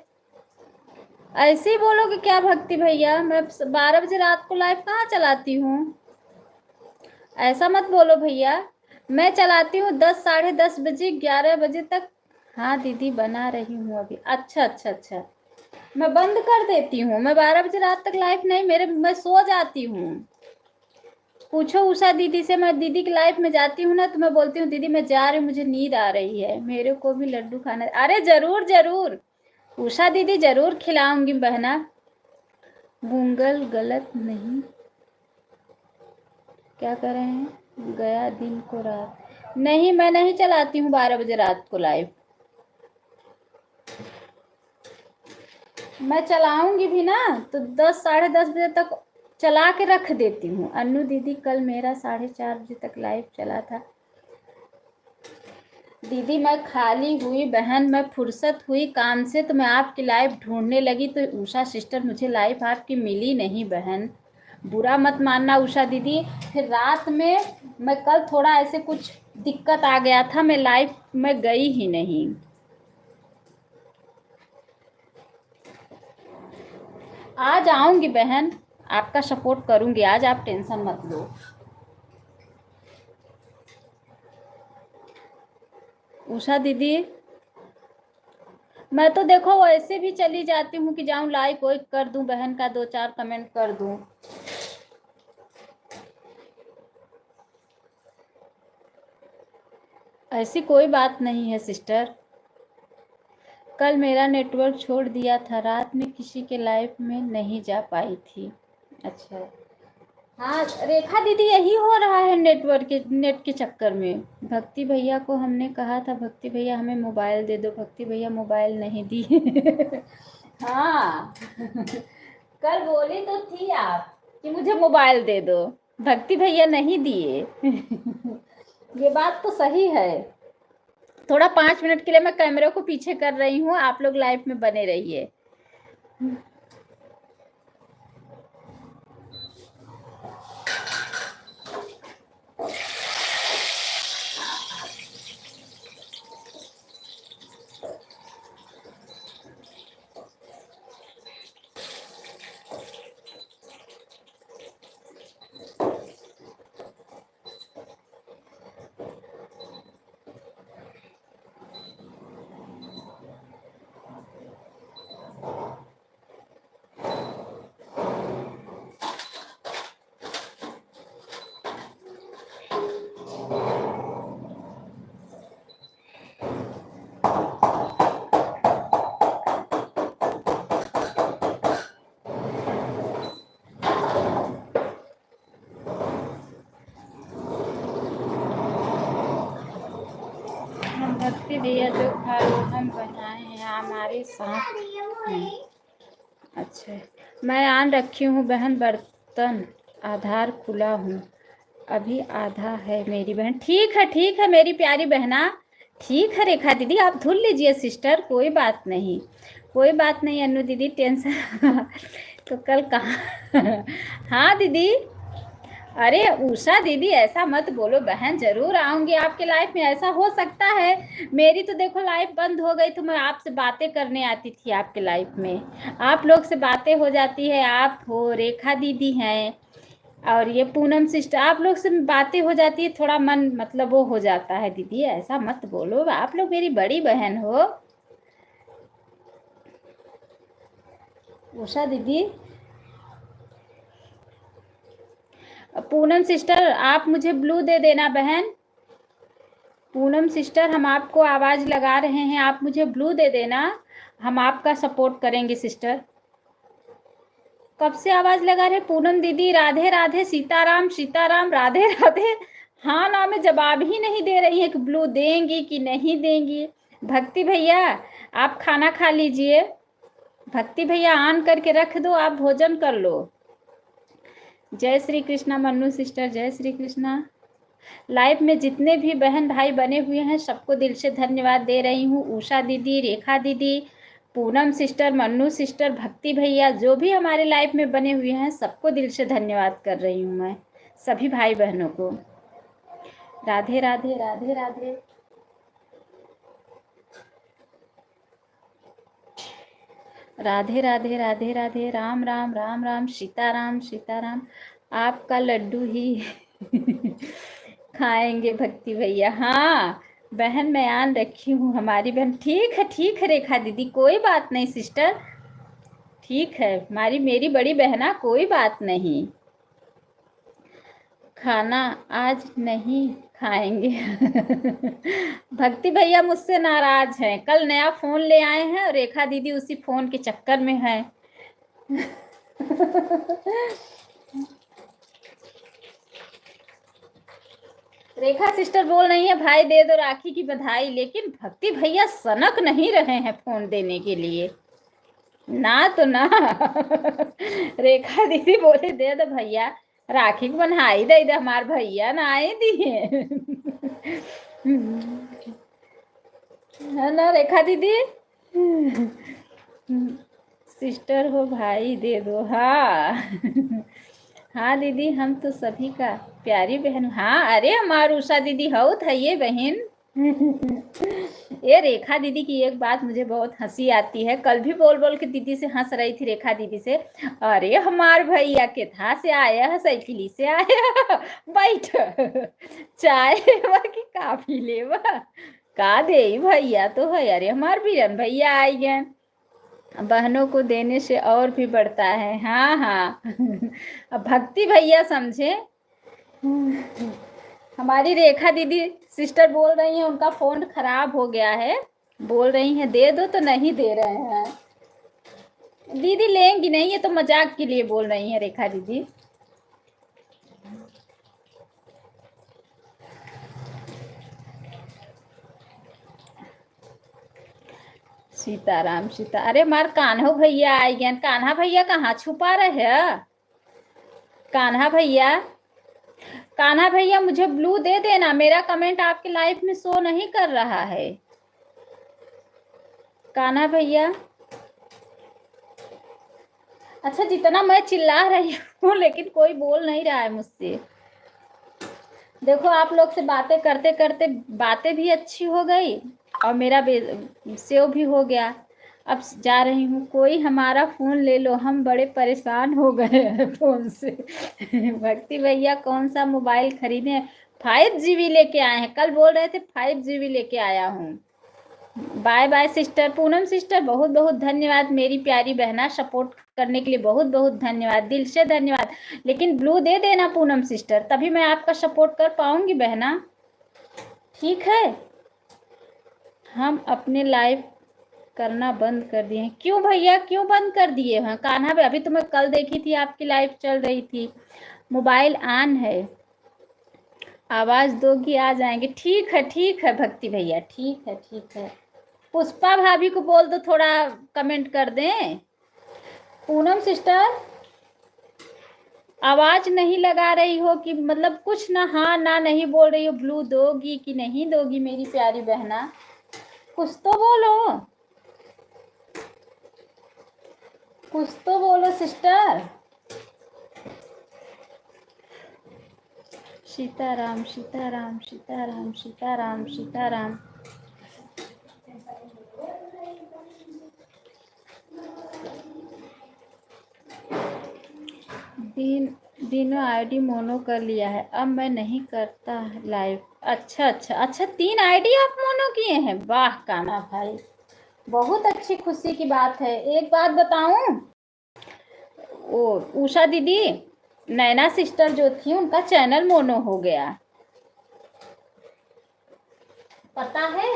ऐसे ही बोलोगे क्या भक्ति भैया? मैं 12 बजे रात को लाइव कहाँ चलाती हूँ? ऐसा मत बोलो भैया। मैं चलाती हूँ 10, 10:30 बजे, 11 बजे तक। हाँ दीदी बना रही हूँ अभी। अच्छा अच्छा अच्छा। मैं बंद कर देती हूँ। मैं 12 बजे रात तक लाइव नहीं, मैं सो जाती हूँ। पूछो उषा दीदी से। मैं दीदी की लाइफ में जाती हूँ ना तो मैं बोलती हूँ दीदी मैं जा रही हूँ, मुझे नींद आ रही है, मेरे को भी लड्डू खाना। अरे जरूर जरूर उषा दीदी, जरूर खिलाऊंगी बहना। गूगल गलत नहीं। क्या कर रहे हैं? गया दिन को रात। नहीं, मैं नहीं चलाती हूँ 12 बजे रात को लाइव। मैं चलाऊंगी भी ना तो 10, 10:30 बजे तक चला के रख देती हूँ। अन्नू दीदी कल मेरा 4:30 बजे तक लाइव चला था। दीदी मैं खाली हुई बहन, मैं फुर्सत हुई काम से तो मैं आपकी लाइव ढूंढने लगी तो उषा सिस्टर मुझे लाइव आपकी मिली नहीं बहन। बुरा मत मानना उषा दीदी। फिर रात में मैं कल थोड़ा ऐसे कुछ दिक्कत आ गया था, मैं लाइव में गई ही नहीं। आज आऊंगी बहन, आपका सपोर्ट करूंगी आज, आप टेंशन मत लो। उषा दीदी मैं तो देखो वैसे भी चली जाती हूँ कि जाऊं लाइक वाइक कर दूं, बहन का 2-4 कमेंट कर दूं। ऐसी कोई बात नहीं है सिस्टर। कल मेरा नेटवर्क छोड़ दिया था, रात में किसी के लाइफ में नहीं जा पाई थी। अच्छा। हाँ रेखा दीदी, यही हो रहा है नेटवर्क के नेट के चक्कर में। भक्ति भैया को हमने कहा था, भक्ति भैया हमें मोबाइल दे दो, भक्ति भैया मोबाइल नहीं दिए। हाँ। कल बोली तो थी आप कि मुझे मोबाइल दे दो, भक्ति भैया नहीं दिए। ये बात तो सही है। थोड़ा 5 मिनट के लिए मैं कैमरे को पीछे कर रही हूँ, आप लोग लाइव में बने रहिए। भक्ति भैया जो खा लो हम बनाए हैं हमारे साथ हैं। अच्छा, मैं आन रखी हूँ बहन, बर्तन आधार खुला हूँ, अभी आधा है मेरी बहन। ठीक है मेरी प्यारी बहना, ठीक है रेखा दीदी, आप धुल लीजिए सिस्टर, कोई बात नहीं, कोई बात नहीं अनु दीदी, टेंशन। तो कल कहाँ? हाँ दीदी। अरे उषा दीदी ऐसा मत बोलो बहन, जरूर आऊंगी आपके लाइफ में। ऐसा हो सकता है मेरी तो देखो लाइफ बंद हो गई तो मैं आपसे बातें करने आती थी आपके लाइफ में, आप लोग से बातें हो जाती है, आप हो, रेखा दीदी हैं और ये पूनम सिस्टर, आप लोग से बातें हो जाती है, थोड़ा मन मतलब वो हो जाता है। दीदी ऐसा मत बोलो, आप लोग मेरी बड़ी बहन हो। उषा दीदी, पूनम सिस्टर आप मुझे ब्लू दे देना बहन। पूनम सिस्टर हम आपको आवाज़ लगा रहे हैं, आप मुझे ब्लू दे देना, हम आपका सपोर्ट करेंगे सिस्टर। कब से आवाज़ लगा रहे पूनम दीदी? राधे राधे, सीताराम सीताराम, राधे राधे। हाँ ना, मैं जवाब ही नहीं दे रही है कि ब्लू देंगी कि नहीं देंगी। भक्ति भैया आप खाना खा लीजिए, भक्ति भैया ऑन करके रख दो, आप भोजन कर लो। जय श्री कृष्णा मन्नू सिस्टर, जय श्री कृष्णा। लाइव में जितने भी बहन भाई बने हुए हैं सबको दिल से धन्यवाद दे रही हूँ। उषा दीदी, रेखा दीदी, पूनम सिस्टर, मन्नू सिस्टर, भक्ति भैया, जो भी हमारे लाइव में बने हुए हैं सबको दिल से धन्यवाद कर रही हूँ मैं, सभी भाई बहनों को। राधे राधे, राधे राधे। राधे राधे, राधे राधे, राम राम, राम राम, सीताराम सीताराम। आपका लड्डू ही खाएंगे भक्ति भैया। हाँ बहन मैं आन रखी हूँ, हमारी बहन। ठीक है रेखा दीदी, कोई बात नहीं सिस्टर, ठीक है हमारी मेरी बड़ी बहना, कोई बात नहीं। खाना आज नहीं खाएंगे। भक्ति भैया मुझसे नाराज हैं, कल नया फोन ले आए हैं और रेखा दीदी उसी फोन के चक्कर में है। रेखा सिस्टर बोल रही है भाई दे दो राखी की बधाई, लेकिन भक्ति भैया सनक नहीं रहे हैं फोन देने के लिए, ना तो ना। रेखा दीदी बोले दे दो भैया राखी को बन्हाई दे दे, हमार भैया ना आए दिए। है ना रेखा दीदी? सिस्टर हो भाई दे दो। हाँ। हाँ दीदी हम तो सभी का प्यारी बहन। हाँ अरे हमार उषा दीदी हो था ये बहन। ये रेखा दीदी की एक बात मुझे बहुत हंसी आती है, कल भी बोल बोल के दीदी से हंस रही थी रेखा दीदी से। अरे हमार भैया के था से आया है, साइकिली से आया, बैठ चाय लेवा की काफी लेवा। का दे भैया तो है, अरे हमार बीरन भैया आई गए। बहनों को देने से और भी बढ़ता है। हाँ हाँ अब भक्ति भैया समझे। हमारी रेखा दीदी सिस्टर बोल रही हैं उनका फोन खराब हो गया है, बोल रही हैं दे दो तो नहीं दे रहे हैं। दीदी लेंगी नहीं, ये तो मजाक के लिए बोल रही हैं रेखा दीदी। सीताराम सीता, अरे मार कान्हा भैया आई गए। कान्हा भैया कहाँ छुपा रहे हैं? कान्हा भैया, कान्हा भैया मुझे ब्लू दे देना, मेरा कमेंट आपके लाइव में शो नहीं कर रहा है। कान्हा भैया, अच्छा जितना मैं चिल्ला रही हूँ लेकिन कोई बोल नहीं रहा है मुझसे। देखो आप लोग से बातें करते करते बातें भी अच्छी हो गई और मेरा सेव भी हो गया। अब जा रही हूँ, कोई हमारा फोन ले लो, हम बड़े परेशान हो गए हैं फोन से। भक्ति भैया कौन सा मोबाइल खरीदे? 5GB लेके आए हैं, कल बोल रहे थे 5GB लेके आया हूँ। Bye bye sister. Poonam sister बहुत बहुत धन्यवाद मेरी प्यारी बहना, सपोर्ट करने के लिए बहुत बहुत धन्यवाद, दिल से धन्यवाद। लेकिन ब्लू दे देना पूनम सिस्टर, तभी मैं आपका सपोर्ट कर पाऊंगी बहना, ठीक है। हम अपने लाइव करना बंद कर दिए हैं। क्यों भैया, क्यों बंद कर दिए हैं? कान्हा भाई अभी तो मैं कल देखी थी आपकी लाइव चल रही थी। मोबाइल ऑन है, आवाज दोगी आ जाएंगे। ठीक है भक्ति भैया, ठीक है ठीक है। पुष्पा भाभी को बोल दो थोड़ा कमेंट कर दें। पूनम सिस्टर आवाज नहीं लगा रही हो कि मतलब कुछ ना हाँ ना नहीं बोल रही हो, ब्लू दोगी कि नहीं दोगी मेरी प्यारी बहना, कुछ तो बोलो, कुछ तो बोलो सिस्टर। सीताराम सीताराम सीताराम सीताराम सीताराम। दिनों आईडी मोनो कर लिया है, अब मैं नहीं करता लाइव। अच्छा अच्छा अच्छा, 3 आईडी आप मोनो किए हैं? वाह कान्हा भाई, बहुत अच्छी खुशी की बात है। एक बात बताऊं, ओ उषा दीदी, नैना सिस्टर जो थी उनका चैनल मोनो हो गया, पता है?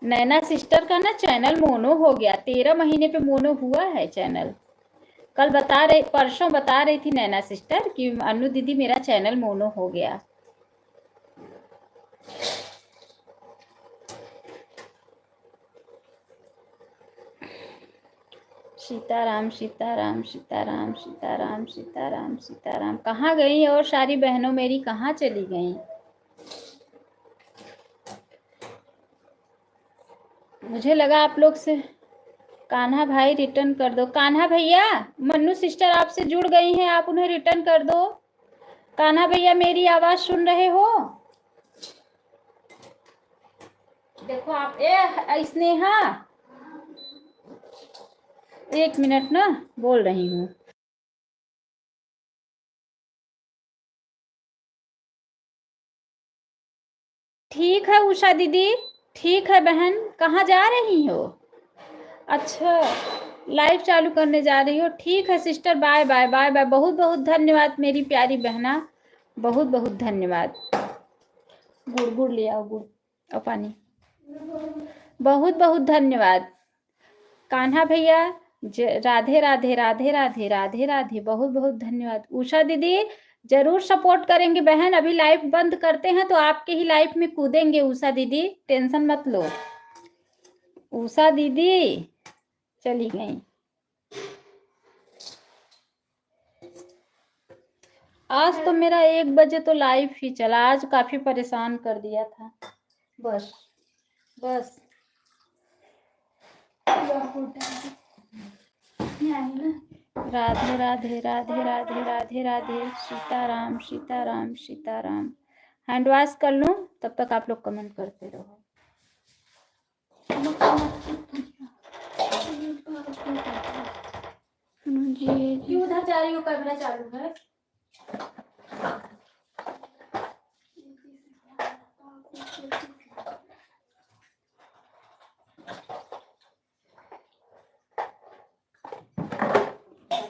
नैना सिस्टर का ना चैनल मोनो हो गया, 13 महीने पे मोनो हुआ है चैनल। कल बता रही, परसों बता रही थी नैना सिस्टर कि अनु दीदी मेरा चैनल मोनो हो गया। सीताराम सीताराम सीताराम सीताराम सीताराम सीताराम। कहाँ गई और सारी बहनों मेरी, कहाँ चली गई? मुझे लगा आप लोग से। कान्हा भाई रिटर्न कर दो। कान्हा भैया, मन्नू सिस्टर आपसे जुड़ गई हैं, आप उन्हें रिटर्न कर दो। कान्हा भैया मेरी आवाज सुन रहे हो? देखो आप, ए स्नेहा, 1 मिनट ना, बोल रही हूँ। ठीक है उषा दीदी, ठीक है बहन, कहाँ जा रही हो? अच्छा लाइव चालू करने जा रही हो, ठीक है sister, bye bye bye bye. बहुत बहुत धन्यवाद मेरी प्यारी बहना, बहुत बहुत धन्यवाद। गुड़ गुड़ ले आओ, गुड़ और पानी। बहुत बहुत धन्यवाद कान्हा भैया, राधे राधे राधे राधे राधे राधे, बहुत बहुत धन्यवाद। उषा दीदी जरूर सपोर्ट करेंगे बहन, अभी लाइव बंद करते हैं तो आपके ही लाइव में कूदेंगे उषा दीदी, टेंशन मत लो। उषा दीदी चली गई। आज तो मेरा 1 बजे तो लाइव ही चला, आज काफी परेशान कर दिया था। बस बस राधे राधे राधे राधे राधे राधे, सीताराम सीताराम सीताराम। हैंड वॉश कर लूं, तब तक आप लोग कमेंट करते रहो। जी उधर जा रही हो, कैमरा चालू है।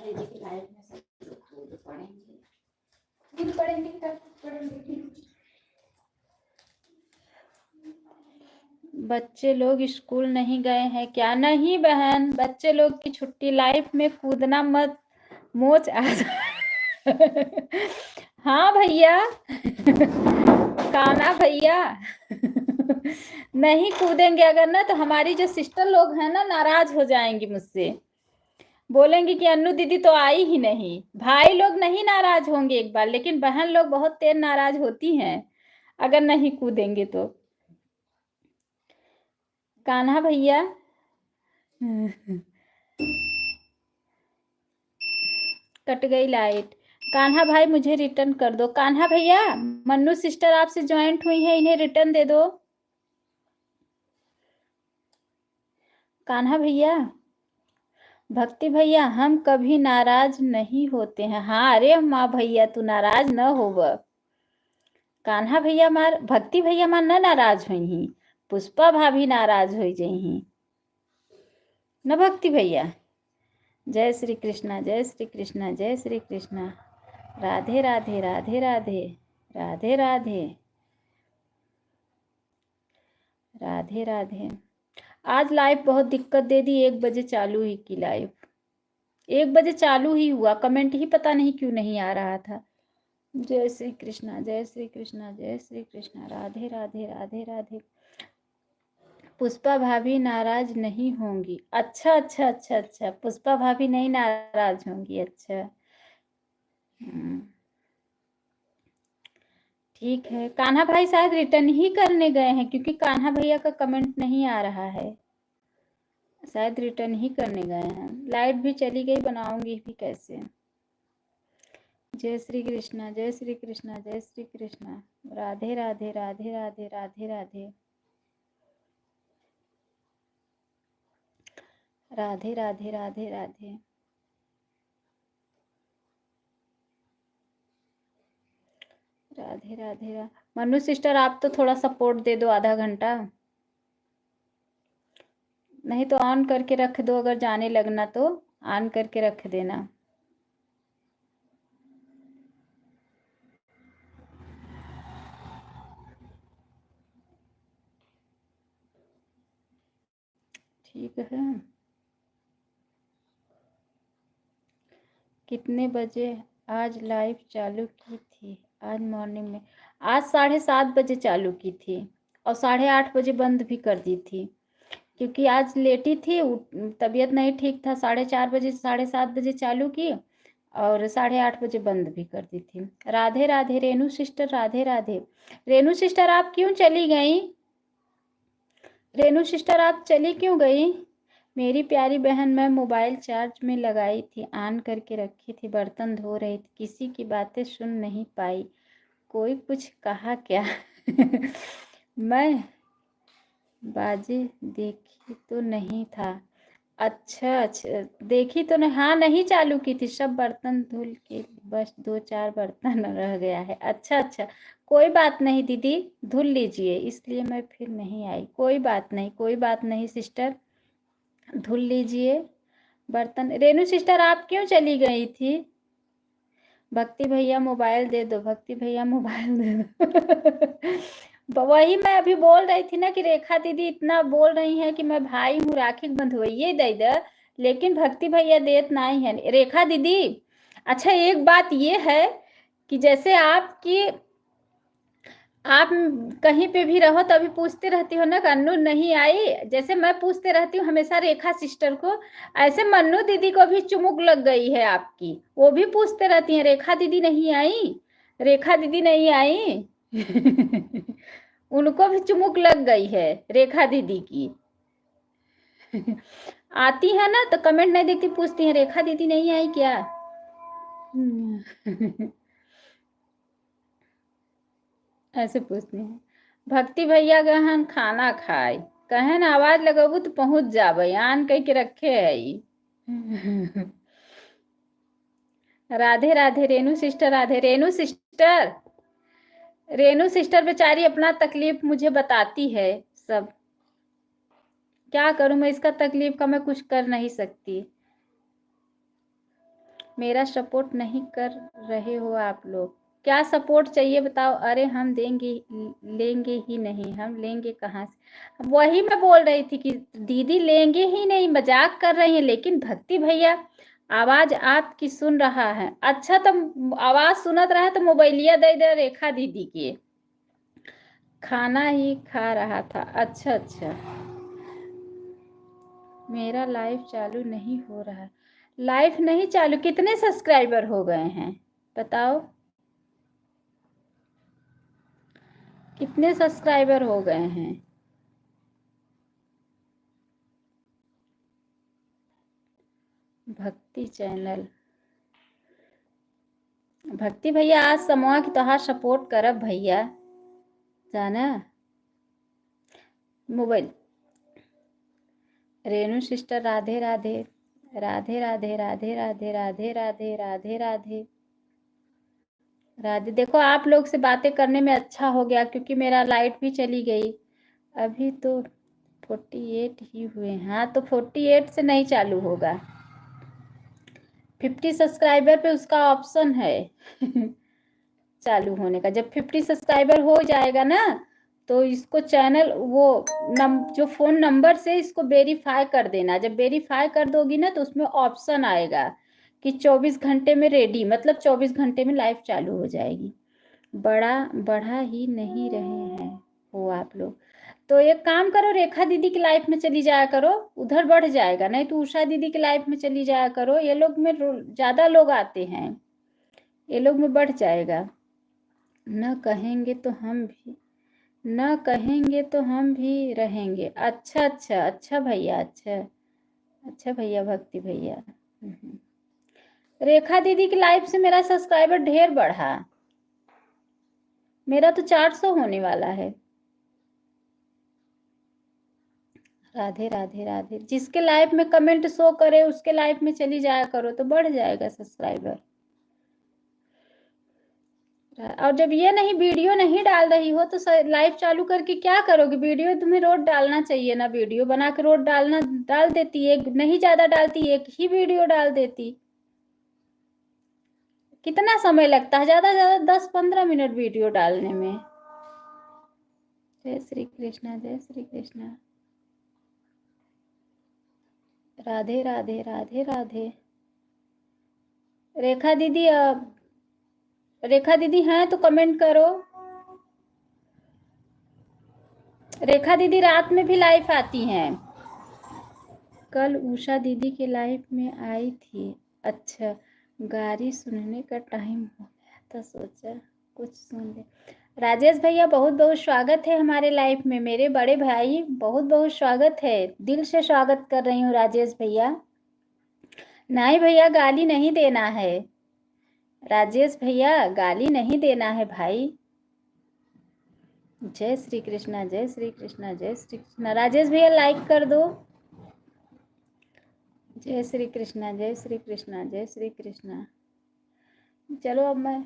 दीदी की लाइफ में सब लोग कूद पड़ेंगे, कूद पड़ेंगे, कब पड़ेंगे। बच्चे लोग स्कूल नहीं गए हैं क्या? नहीं बहन, बच्चे लोग की छुट्टी, लाइफ में कूदना मत, मोच आ जाए। हाँ भैया। काना भैया। नहीं कूदेंगे अगर ना तो हमारी जो सिस्टर लोग हैं ना नाराज हो जाएंगी मुझसे, बोलेंगे कि अन्नू दीदी तो आई ही नहीं। भाई लोग नहीं नाराज होंगे एक बार, लेकिन बहन लोग बहुत तेज नाराज होती हैं अगर नहीं कूदेंगे तो। कान्हा भैया। कट गई लाइट। कान्हा भाई मुझे रिटर्न कर दो। कान्हा भैया, मन्नू सिस्टर आपसे ज्वाइंट हुई है, इन्हें रिटर्न दे दो। कान्हा भैया। भक्ति भैया, हम कभी नाराज नहीं होते हैं। हाँ अरे माँ भैया तू नाराज न होब। कान्हा भैया मार, भक्ति भैया मार न नाराज हुई ही, पुष्पा भाभी नाराज हो जही न भक्ति भैया। जय श्री कृष्णा, जय श्री कृष्णा, जय श्री कृष्णा। राधे राधे, राधे राधे, राधे राधे, राधे राधे। आज लाइव बहुत दिक्कत दे दी, 1 बजे चालू ही की लाइव, 1 बजे चालू ही हुआ, कमेंट ही पता नहीं क्यों नहीं आ रहा था। जय श्री कृष्णा, जय श्री कृष्णा, जय श्री कृष्णा। राधे राधे, राधे राधे। पुष्पा भाभी नाराज नहीं होंगी। अच्छा अच्छा अच्छा अच्छा, पुष्पा भाभी नहीं नाराज होंगी। अच्छा ठीक है। कान्हा भाई शायद रिटर्न ही करने गए हैं, क्योंकि कान्हा भैया का कमेंट नहीं आ रहा है, शायद रिटर्न ही करने गए हैं। लाइट भी चली गई, बनाऊंगी भी कैसे। जय श्री कृष्णा, जय श्री कृष्णा, जय श्री कृष्णा। राधे राधे, राधे राधे, राधे राधे, राधे राधे, राधे राधे। राधे राधे। मनु सिस्टर आप तो थोड़ा सपोर्ट दे दो, आधा घंटा, नहीं तो ऑन करके रख दो, अगर जाने लगना तो ऑन करके रख देना। ठीक है। कितने बजे आज लाइव चालू की थी? आज मॉर्निंग में, आज 7:30 बजे चालू की थी और 8:30 बजे बंद भी कर दी थी, क्योंकि आज लेटी थी, तबीयत नहीं ठीक था। 4:30 बजे, 7:30 बजे चालू की और 8:30 बजे बंद भी कर दी थी। राधे राधे रेनू सिस्टर, राधे राधे। रेनू सिस्टर आप क्यों चली गई? रेनू सिस्टर आप चली क्यों गई? मेरी प्यारी बहन, मैं मोबाइल चार्ज में लगाई थी, ऑन करके रखी थी, बर्तन धो रही थी, किसी की बातें सुन नहीं पाई। कोई कुछ कहा क्या? मैं बाजे देखी तो नहीं था। अच्छा अच्छा, देखी तो नहीं, हाँ नहीं चालू की थी, सब बर्तन धुल के बस 2-4 बर्तन रह गया है। अच्छा अच्छा, कोई बात नहीं दीदी, धुल लीजिए, इसलिए मैं फिर नहीं आई। कोई बात नहीं, कोई बात नहीं सिस्टर, धुल लीजिए बर्तन। रेनू सिस्टर आप क्यों चली गई थी? भक्ति भैया मोबाइल दे दो, भक्ति भैया मोबाइल दे दो। वही मैं अभी बोल रही थी ना कि रेखा दीदी इतना बोल रही हैं कि मैं भाई हूँ, राखी बंधवाइए दे दे, लेकिन भक्ति भैया देत नहीं है रेखा दीदी। अच्छा एक बात ये है कि जैसे आपकी, आप कहीं पे भी रहो तो अभी पूछते रहती हो ना कन्नू नहीं आई, जैसे मैं पूछते रहती हूँ हमेशा रेखा सिस्टर को, ऐसे मन्नू दीदी को भी चुमुक लग गई है आपकी, वो भी पूछते रहती हैं रेखा दीदी नहीं आई, रेखा दीदी नहीं आई। उनको भी चुमुक लग गई है रेखा दीदी की। आती है ना तो कमेंट नहीं देखती, पूछती है रेखा दीदी नहीं आई क्या? ऐसे पूछते हैं। भक्ति भैया गहन खाना खाए, कहन आवाज लगबू तो पहुंच जाबे, आन कह के रखे है ई। Radhe Radhe Renu sister, Radhe Renu sister. Renu sister बेचारी अपना तकलीफ मुझे बताती है सब, क्या करूं मैं, इसका तकलीफ का मैं कुछ कर नहीं सकती। मेरा सपोर्ट नहीं कर रहे हो आप लोग। क्या सपोर्ट चाहिए बताओ। अरे हम देंगे, लेंगे ही नहीं, हम लेंगे कहाँ से। वही मैं बोल रही थी कि दीदी लेंगे ही नहीं, मजाक कर रही है। लेकिन भक्ति भैया आवाज आपकी सुन रहा है। अच्छा तो आवाज सुनत रहा तो मोबाइलिया दे दे रेखा दीदी के। खाना ही खा रहा था। अच्छा अच्छा। मेरा लाइव चालू नहीं हो रहा। लाइव नहीं चालू। कितने सब्सक्राइबर हो गए हैं बताओ। कितने सब्सक्राइबर हो गए हैं। भक्ति चैनल। भक्ति भैया आज समूह की तोहार सपोर्ट करब भैया जाना। मोबाइल। रेणु सिस्टर राधे राधे। राधे राधे राधे राधे राधे राधे राधे राधे राधे। देखो आप लोग से बातें करने में अच्छा हो गया क्योंकि मेरा लाइट भी चली गई। अभी तो 48 ही हुए हैं। हाँ तो 48 से नहीं चालू होगा। 50 सब्सक्राइबर पे उसका ऑप्शन है चालू होने का। जब 50 सब्सक्राइबर हो जाएगा ना तो इसको चैनल वो जो फोन नंबर से इसको वेरीफाई कर देना। जब वेरीफाई कर दोगी ना तो उसमें ऑप्शन आएगा कि 24 घंटे में रेडी, मतलब 24 घंटे में लाइव चालू हो जाएगी। बढ़ा ही नहीं रहे हैं हो आप लोग। तो एक काम करो, रेखा दीदी की लाइफ में चली जाया करो, उधर बढ़ जाएगा। नहीं तो उषा दीदी की लाइफ में चली जाया करो, ये लोग में ज्यादा लोग आते हैं, ये लोग में बढ़ जाएगा। न कहेंगे तो हम भी, न कहेंगे तो हम भी रहेंगे। अच्छा अच्छा अच्छा भैया। अच्छा अच्छा भैया भक्ति भैया। रेखा दीदी की लाइफ से मेरा सब्सक्राइबर ढेर बढ़ा। मेरा तो 400 होने वाला है। राधे राधे राधे। जिसके लाइफ में कमेंट शो करे उसके लाइफ में चली जाया करो तो बढ़ जाएगा सब्सक्राइबर। और जब ये नहीं वीडियो नहीं डाल रही हो तो लाइव चालू करके क्या करोगे। वीडियो तुम्हें रोज डालना चाहिए ना, वीडियो बना के रोज डाल देती। एक नहीं ज्यादा डालती, एक ही वीडियो डाल देती। कितना समय लगता है, ज्यादा ज्यादा 10-15 मिनट वीडियो डालने में। जय श्री कृष्णा जय श्री कृष्णा। राधे राधे राधे राधे। रेखा दीदी रेखा दीदी हैं तो कमेंट करो। रेखा दीदी रात में भी लाइव आती हैं। कल उषा दीदी के लाइव में आई थी। अच्छा गारी सुनने का टाइम हो गया था, सोचा कुछ सुन ले। राजेश भैया बहुत बहुत स्वागत है हमारे लाइफ में। मेरे बड़े भाई बहुत बहुत स्वागत है, दिल से स्वागत कर रही हूँ राजेश भैया। नहीं भैया गाली नहीं देना है। राजेश भैया गाली नहीं देना है भाई। जय श्री कृष्णा जय श्री कृष्णा जय श्री कृष्णा। राजेश भैया लाइक कर दो। जय श्री कृष्णा जय श्री कृष्णा जय श्री कृष्णा। चलो अब मैं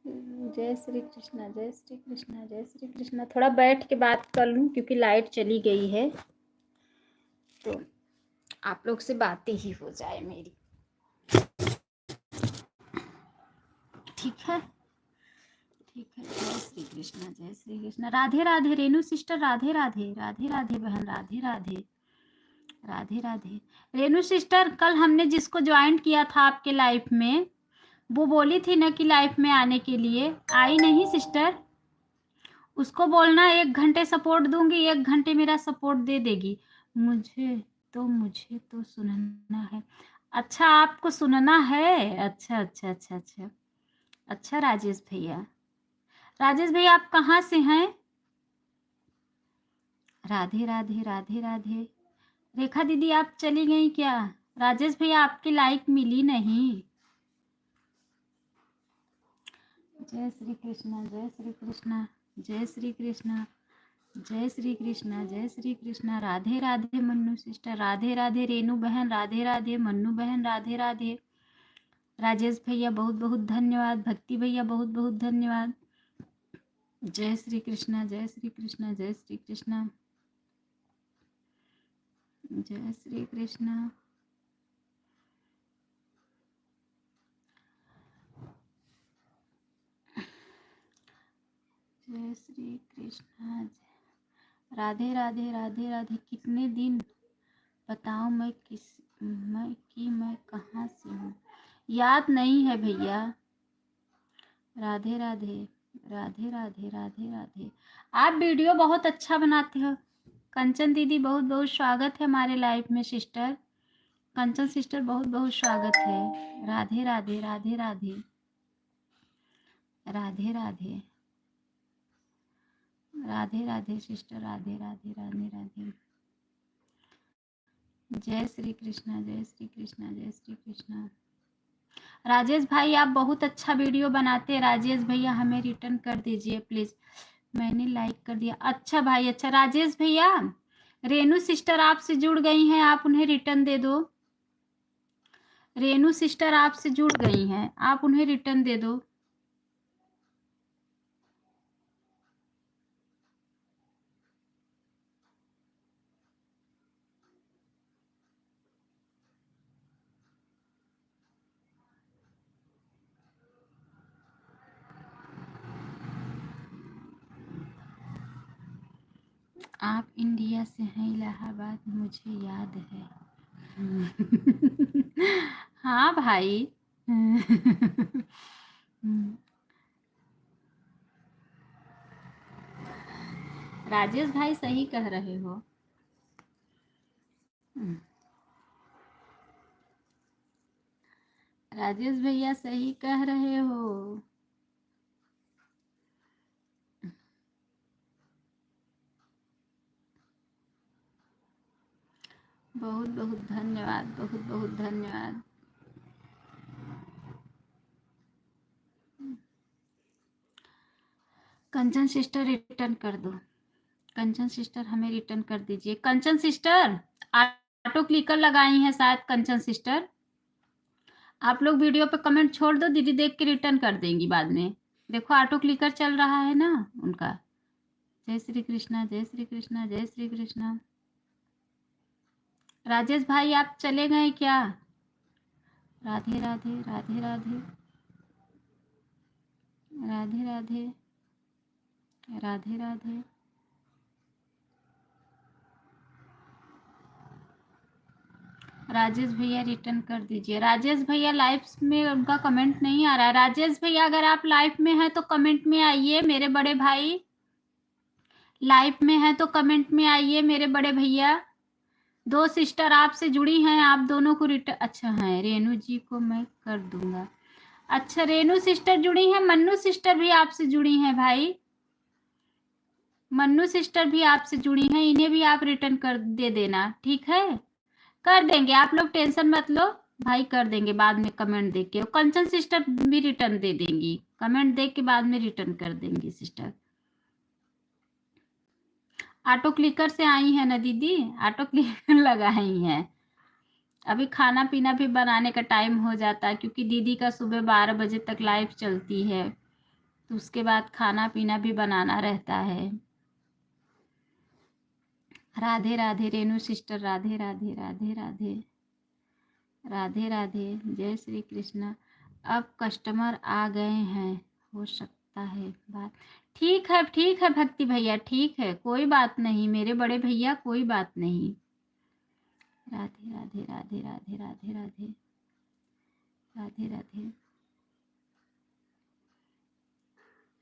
जय श्री कृष्णा जय श्री कृष्णा जय श्री कृष्णा थोड़ा बैठ के बात कर लूँ क्योंकि लाइट चली गई है तो आप लोग से बातें ही हो जाए मेरी। ठीक है ठीक है। जय श्री कृष्णा जय श्री कृष्णा। राधे राधे रेणु सिस्टर। राधे राधे राधे राधे बहन। राधे राधे राधे राधे। रेणु सिस्टर कल हमने जिसको ज्वाइन किया था आपके लाइफ में वो बोली थी ना कि लाइफ में आने के लिए, आई नहीं सिस्टर। उसको बोलना 1 घंटे सपोर्ट दूंगी, 1 घंटे मेरा सपोर्ट दे देगी। मुझे तो सुनना है। अच्छा आपको सुनना है। अच्छा अच्छा अच्छा अच्छा अच्छा। राजेश भैया, राजेश भैया आप कहाँ से हैं। राधे राधे राधे राधे। रेखा दीदी आप चली गई क्या। राजेश भैया आपकी लाइक मिली नहीं। जय श्री कृष्णा जय श्री कृष्णा जय श्री कृष्णा जय श्री कृष्णा जय श्री कृष्णा। राधे राधे मन्नू सिस्टर। राधे राधे रेणु बहन। राधे राधे मन्नू बहन। राधे राधे। राजेश भैया बहुत बहुत धन्यवाद। भक्ति भैया बहुत बहुत धन्यवाद। जय श्री कृष्णा जय श्री कृष्णा जय श्री कृष्णा जय श्री कृष्णा। जय श्री कृष्णा। राधे राधे राधे राधे। कितने दिन बताओ मैं कहाँ से हूँ, याद नहीं है भैया। राधे राधे राधे राधे राधे राधे। आप वीडियो बहुत अच्छा बनाते हो कंचन दीदी, बहुत बहुत स्वागत है हमारे लाइव में। सिस्टर कंचन सिस्टर बहुत बहुत स्वागत है। राधे राधे राधे राधे राधे राधे राधे राधे सिस्टर, राधे राधे राधे राधे। जय श्री कृष्णा जय श्री कृष्णा जय श्री कृष्णा। राजेश भाई आप बहुत अच्छा वीडियो बनाते हैं। राजेश भैया हमें रिटर्न कर दीजिए प्लीज। मैंने लाइक कर दिया। अच्छा भाई अच्छा। राजेश भैया रेनू सिस्टर आपसे जुड़ गई हैं, आप उन्हें रिटर्न दे दो। रेनू सिस्टर आपसे जुड़ गई हैं, आप उन्हें रिटर्न दे दो। आप इंडिया से हैं इलाहाबाद, मुझे याद है। हाँ भाई। राजेश भाई सही कह रहे हो। राजेश भैया सही कह रहे हो। बहुत बहुत धन्यवाद, बहुत बहुत धन्यवाद। कंचन सिस्टर रिटर्न कर दो। कंचन सिस्टर हमें रिटर्न कर दीजिए। कंचन सिस्टर ऑटो क्लिकर लगाई हैं शायद। कंचन सिस्टर आप लोग वीडियो पे कमेंट छोड़ दो, दीदी देख के रिटर्न कर देंगी बाद में। देखो ऑटो क्लिकर चल रहा है ना उनका। जय श्री कृष्णा जय श्री कृष्णा जय श्री कृष्णा। राजेश भाई आप चले गए क्या? राधे राधे राधे राधे राधे राधे राधे राधे। राजेश भैया रिटर्न कर दीजिए। राजेश भैया लाइव में उनका कमेंट नहीं आ रहा है। राजेश भैया अगर आप लाइव में हैं तो कमेंट में आइए मेरे बड़े भाई। लाइव में हैं तो कमेंट में आइए मेरे बड़े भैया। दो सिस्टर आपसे जुड़ी हैं, आप दोनों को रिटर्न। अच्छा है, रेनू जी को मैं कर दूंगा। अच्छा रेनू सिस्टर जुड़ी हैं, मन्नू सिस्टर भी आपसे जुड़ी हैं भाई। मन्नू सिस्टर भी आपसे जुड़ी हैं, इन्हें भी आप रिटर्न कर दे देना, ठीक है? कर देंगे, आप लोग टेंशन मत लो भाई, कर देंगे बाद में कमेंट देख के। कंचन सिस्टर भी रिटर्न दे देंगी, कमेंट देख के बाद में रिटर्न कर देंगी सिस्टर। ऑटो क्लिकर से आई है ना दीदी, ऑटो क्लिकर लगाई हैं। अभी खाना पीना भी बनाने का टाइम हो जाता है क्योंकि दीदी का सुबह 12 बजे तक लाइव चलती है, तो उसके बाद खाना पीना भी बनाना रहता है। राधे राधे रेनू सिस्टर, राधे राधे राधे राधे राधे राधे। जय श्री कृष्णा। अब कस्टमर आ गए हैं, हो सकता है बात। ठीक है भक्ति भैया, ठीक है, कोई बात नहीं मेरे बड़े भैया, कोई बात नहीं। राधे राधे राधे राधे राधे राधे राधे राधे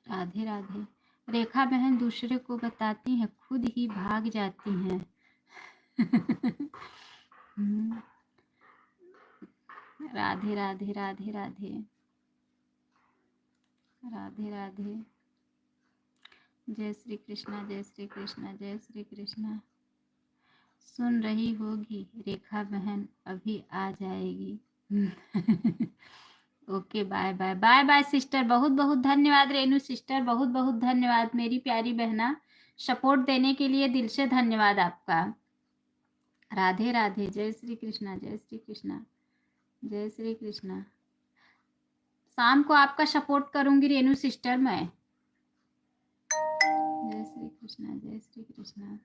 राधे राधे। रेखा बहन दूसरे को बताती हैं, खुद ही भाग जाती हैं। राधे राधे राधे राधे राधे राधे। जय श्री कृष्णा जय श्री कृष्णा जय श्री कृष्णा। सुन रही होगी रेखा बहन, अभी आ जाएगी। Okay bye bye bye bye sister. बहुत बहुत धन्यवाद रेनू सिस्टर, बहुत बहुत धन्यवाद मेरी प्यारी बहना, सपोर्ट देने के लिए दिल से धन्यवाद आपका। राधे राधे। जय श्री कृष्णा जय श्री कृष्णा जय श्री कृष्णा। शाम को आपका सपोर्ट करूंगी रेनू सिस्टर मैं। जय श्री कृष्णा जय श्री कृष्णा।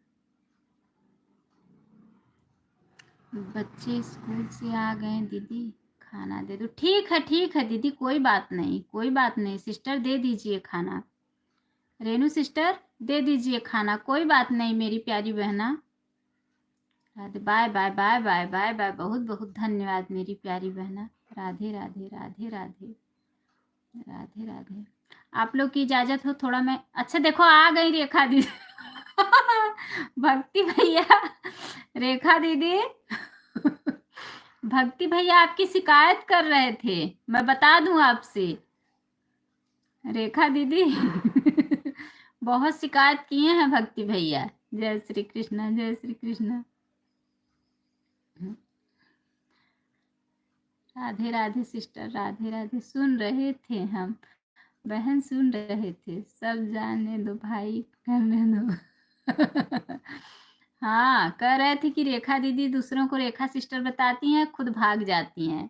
बच्चे स्कूल से आ गए दीदी, खाना दे दो। ठीक है दीदी, कोई बात नहीं कोई बात नहीं सिस्टर, दे दीजिए खाना। रेनू सिस्टर दे दीजिए खाना, कोई बात नहीं मेरी प्यारी बहना। Radhe, bye bye bye bye bye bye, बहुत बहुत धन्यवाद मेरी प्यारी बहना। राधे राधे राधे राधे राधे राधे। आप लोग की इजाजत हो थोड़ा मैं, अच्छा देखो आ गई रेखा दीदी। भक्ति भैया, रेखा दीदी, भक्ति भैया आपकी शिकायत कर रहे थे, मैं बता दूं आपसे। रेखा दीदी बहुत शिकायत किए हैं भक्ति भैया। जय श्री कृष्णा, जय श्री कृष्णा। राधे राधे सिस्टर, राधे राधे। सुन रहे थे हम, बहन सुन रहे थे, सब जाने दो भाई करने दो। हाँ, कह रहे थे कि रेखा दीदी दूसरों को रेखा सिस्टर बताती हैं, खुद भाग जाती हैं।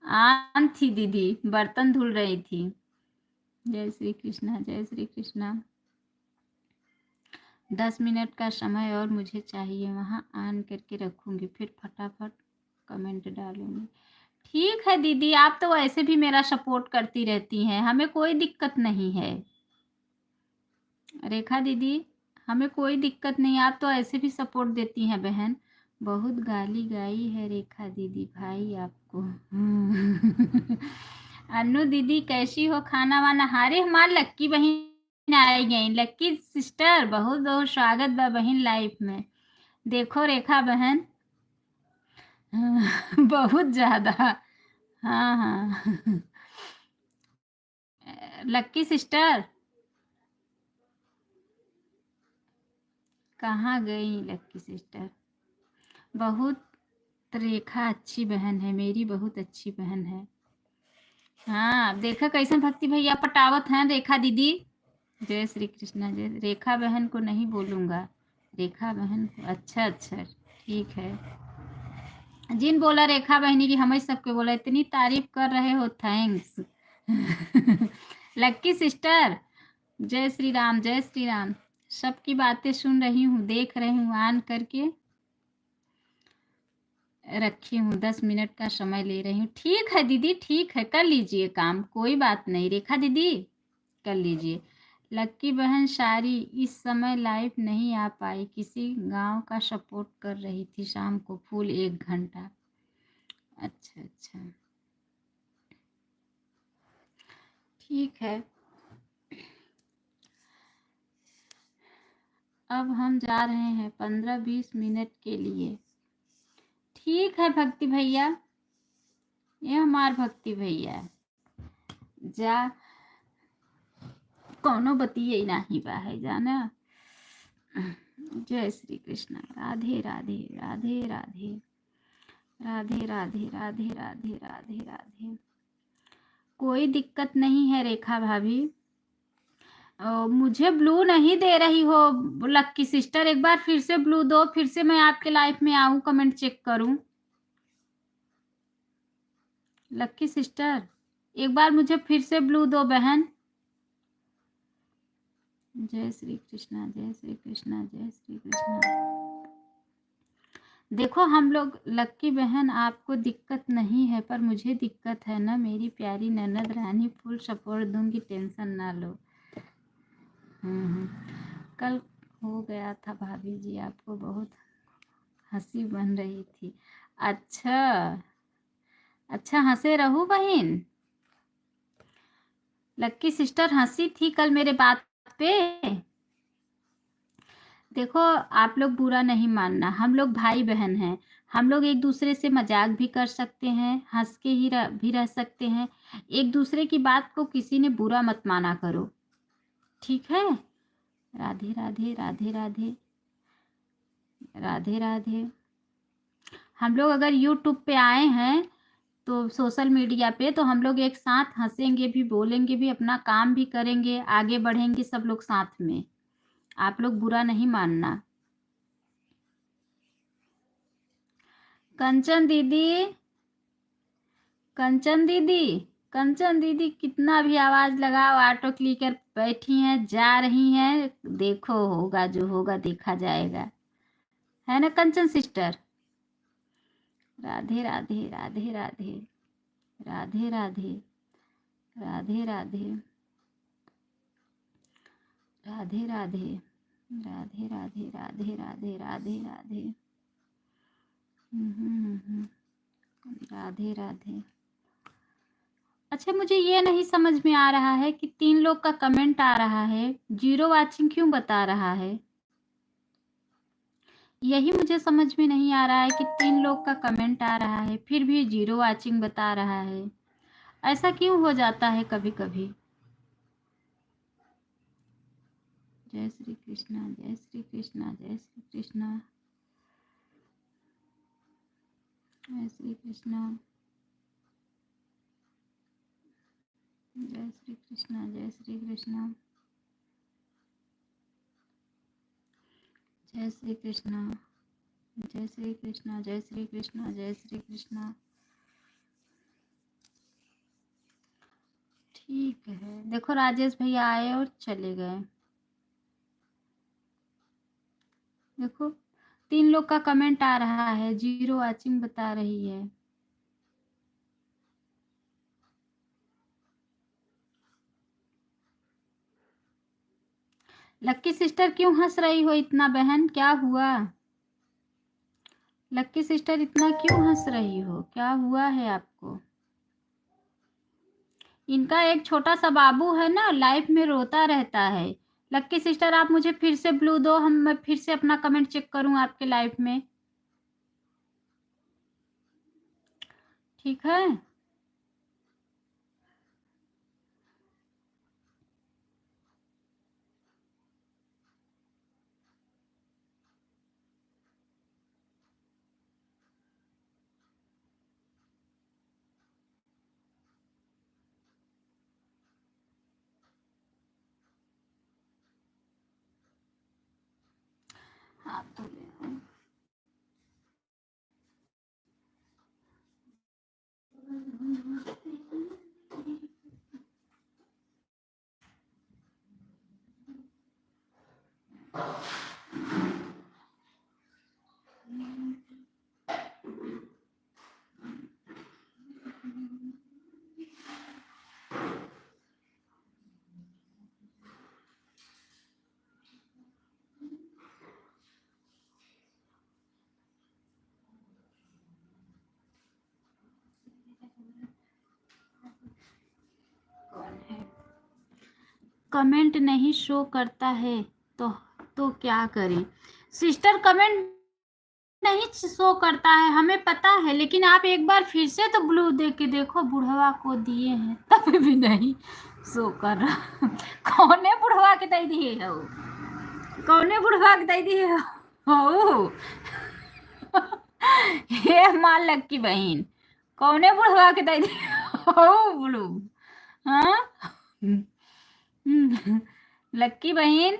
आन थी दीदी, बर्तन धुल रही थी। जय श्री कृष्णा, जय श्री कृष्णा। 10 मिनट का समय और मुझे चाहिए, वहाँ ऑन करके रखूँगी, फिर फटाफट कमेंट डालूँगी। ठीक है दीदी, आप तो वैसे भी मेरा सपोर्ट करती रहती हैं, हमें कोई दिक्कत नहीं है। रेखा दीदी हमें कोई दिक्कत नहीं, आप तो ऐसे भी सपोर्ट देती हैं बहन। बहुत गाली गाई है रेखा दीदी भाई आपको। अनु दीदी कैसी हो, खाना वाना? हारे हमार लक्की बहन आई गई। लक्की सिस्टर बहुत बहुत स्वागत बा बहन लाइफ में। देखो रेखा बहन, बहुत ज़्यादा। हाँ हाँ। लक्की सिस्टर कहाँ गई? लक्की सिस्टर बहुत, रेखा अच्छी बहन है, मेरी बहुत अच्छी बहन है। हाँ देखा कैसे भक्ति भैया पटावत हैं रेखा दीदी। जय श्री कृष्णा, जय। रेखा बहन को नहीं बोलूँगा, रेखा बहन को। अच्छा अच्छा ठीक है। जिन बोला रेखा बहनी की, हमें सबके बोला, इतनी तारीफ कर रहे हो, थैंक्स। लक्की सिस्टर जय श्री राम, जय श्री राम। सबकी बातें सुन रही हूँ, देख रही हूँ, ऑन करके रखी हूँ। 10 मिनट का समय ले रही हूँ। ठीक है दीदी, ठीक है, कर लीजिए काम, कोई बात नहीं। रेखा दीदी कर लीजिए। लक्की बहन सारी इस समय लाइव नहीं आ पाई, किसी गांव का सपोर्ट कर रही थी, शाम को फुल 1 घंटा। अच्छा अच्छा ठीक है। अब हम जा रहे हैं 15-20 मिनट के लिए। ठीक है भक्ति भैया, ये हमार भक्ति भैया जा कौनो बतिये नहीं बा है जाना। जय श्री कृष्ण, राधे राधे राधे राधे राधे राधे राधे राधे राधे राधे। कोई दिक्कत नहीं है रेखा भाभी। मुझे ब्लू नहीं दे रही हो लक्की सिस्टर, एक बार फिर से ब्लू दो, फिर से मैं आपके लाइफ में आऊं, कमेंट चेक करूं। लक्की सिस्टर एक बार मुझे फिर से ब्लू दो बहन। जय श्री कृष्णा, जय श्री कृष्णा, जय श्री कृष्णा। देखो हम लोग, लक्की बहन आपको दिक्कत नहीं है, पर मुझे दिक्कत है ना मेरी प्यारी ननद रानी, फुल सपोर्ट दूंगी, टेंशन ना लो। कल हो गया था भाभी जी, आपको बहुत हंसी बन रही थी। अच्छा अच्छा, हंसे रहो बहन। लक्की सिस्टर हंसी थी कल मेरे बात पे। देखो आप लोग बुरा नहीं मानना, हम लोग भाई बहन हैं, हम लोग एक दूसरे से मजाक भी कर सकते हैं, हंस के ही भी रह सकते हैं। एक दूसरे की बात को किसी ने बुरा मत माना करो, ठीक है? राधे राधे राधे राधे राधे राधे। हम लोग अगर यूट्यूब पे आए हैं तो सोशल मीडिया पे, तो हम लोग एक साथ हंसेंगे भी, बोलेंगे भी, अपना काम भी करेंगे, आगे बढ़ेंगे सब लोग साथ में। आप लोग बुरा नहीं मानना। कंचन दीदी, कंचन दीदी, कंचन दीदी कितना भी आवाज लगाओ, ऑटो क्लिकर बैठी हैं, जा रही हैं, देखो होगा जो होगा देखा जाएगा, है ना कंचन सिस्टर? राधे राधे राधे राधे राधे राधे राधे राधे। राधे राधे राधे राधे राधे राधे राधे राधे राधे राधे। अच्छा, मुझे ये नहीं समझ में आ रहा है कि 3 लोग का कमेंट आ रहा है, 0 वाचिंग क्यों बता रहा है? यही मुझे समझ में नहीं आ रहा है कि 3 लोग का कमेंट आ रहा है, फिर भी 0 वाचिंग बता रहा है। ऐसा क्यों हो जाता है कभी-कभी? जय श्री कृष्णा, जय श्री कृष्णा, जय श्री कृष्णा, जय श्री कृष्णा, जय श्री कृष्णा, जय श्री कृष्णा, जय श्री कृष्णा, जय श्री कृष्णा, जय श्री कृष्णा, जय श्री कृष्णा। ठीक है, देखो राजेश भैया आए और चले गए। देखो 3 लोग का कमेंट आ रहा है, 0 वाचिंग बता रही है। लक्की सिस्टर क्यों हंस रही हो इतना बहन, क्या हुआ? लक्की सिस्टर इतना क्यों हंस रही हो, क्या हुआ है आपको? इनका एक छोटा सा बाबू है ना, लाइफ में रोता रहता है। लक्की सिस्टर आप मुझे फिर से ब्लू दो, मैं फिर से अपना कमेंट चेक करूं आपके लाइफ में, ठीक है? हाँ तो कमेंट नहीं शो करता है तो क्या करें? सिस्टर कमेंट नहीं शो करता है हमें पता है, लेकिन आप एक बार फिर से तो ब्लू दे के देखो, बुढ़वा को दिए हैं तब भी नहीं शो कर रहा। कौने बुढ़वा के दे दिए हो? कौने बुढ़वा के दे दिए हो? ये माल लक्की बहन, कौने बुढ़वा के दे दिए हो ब्लू? हाँ लक्की बहन।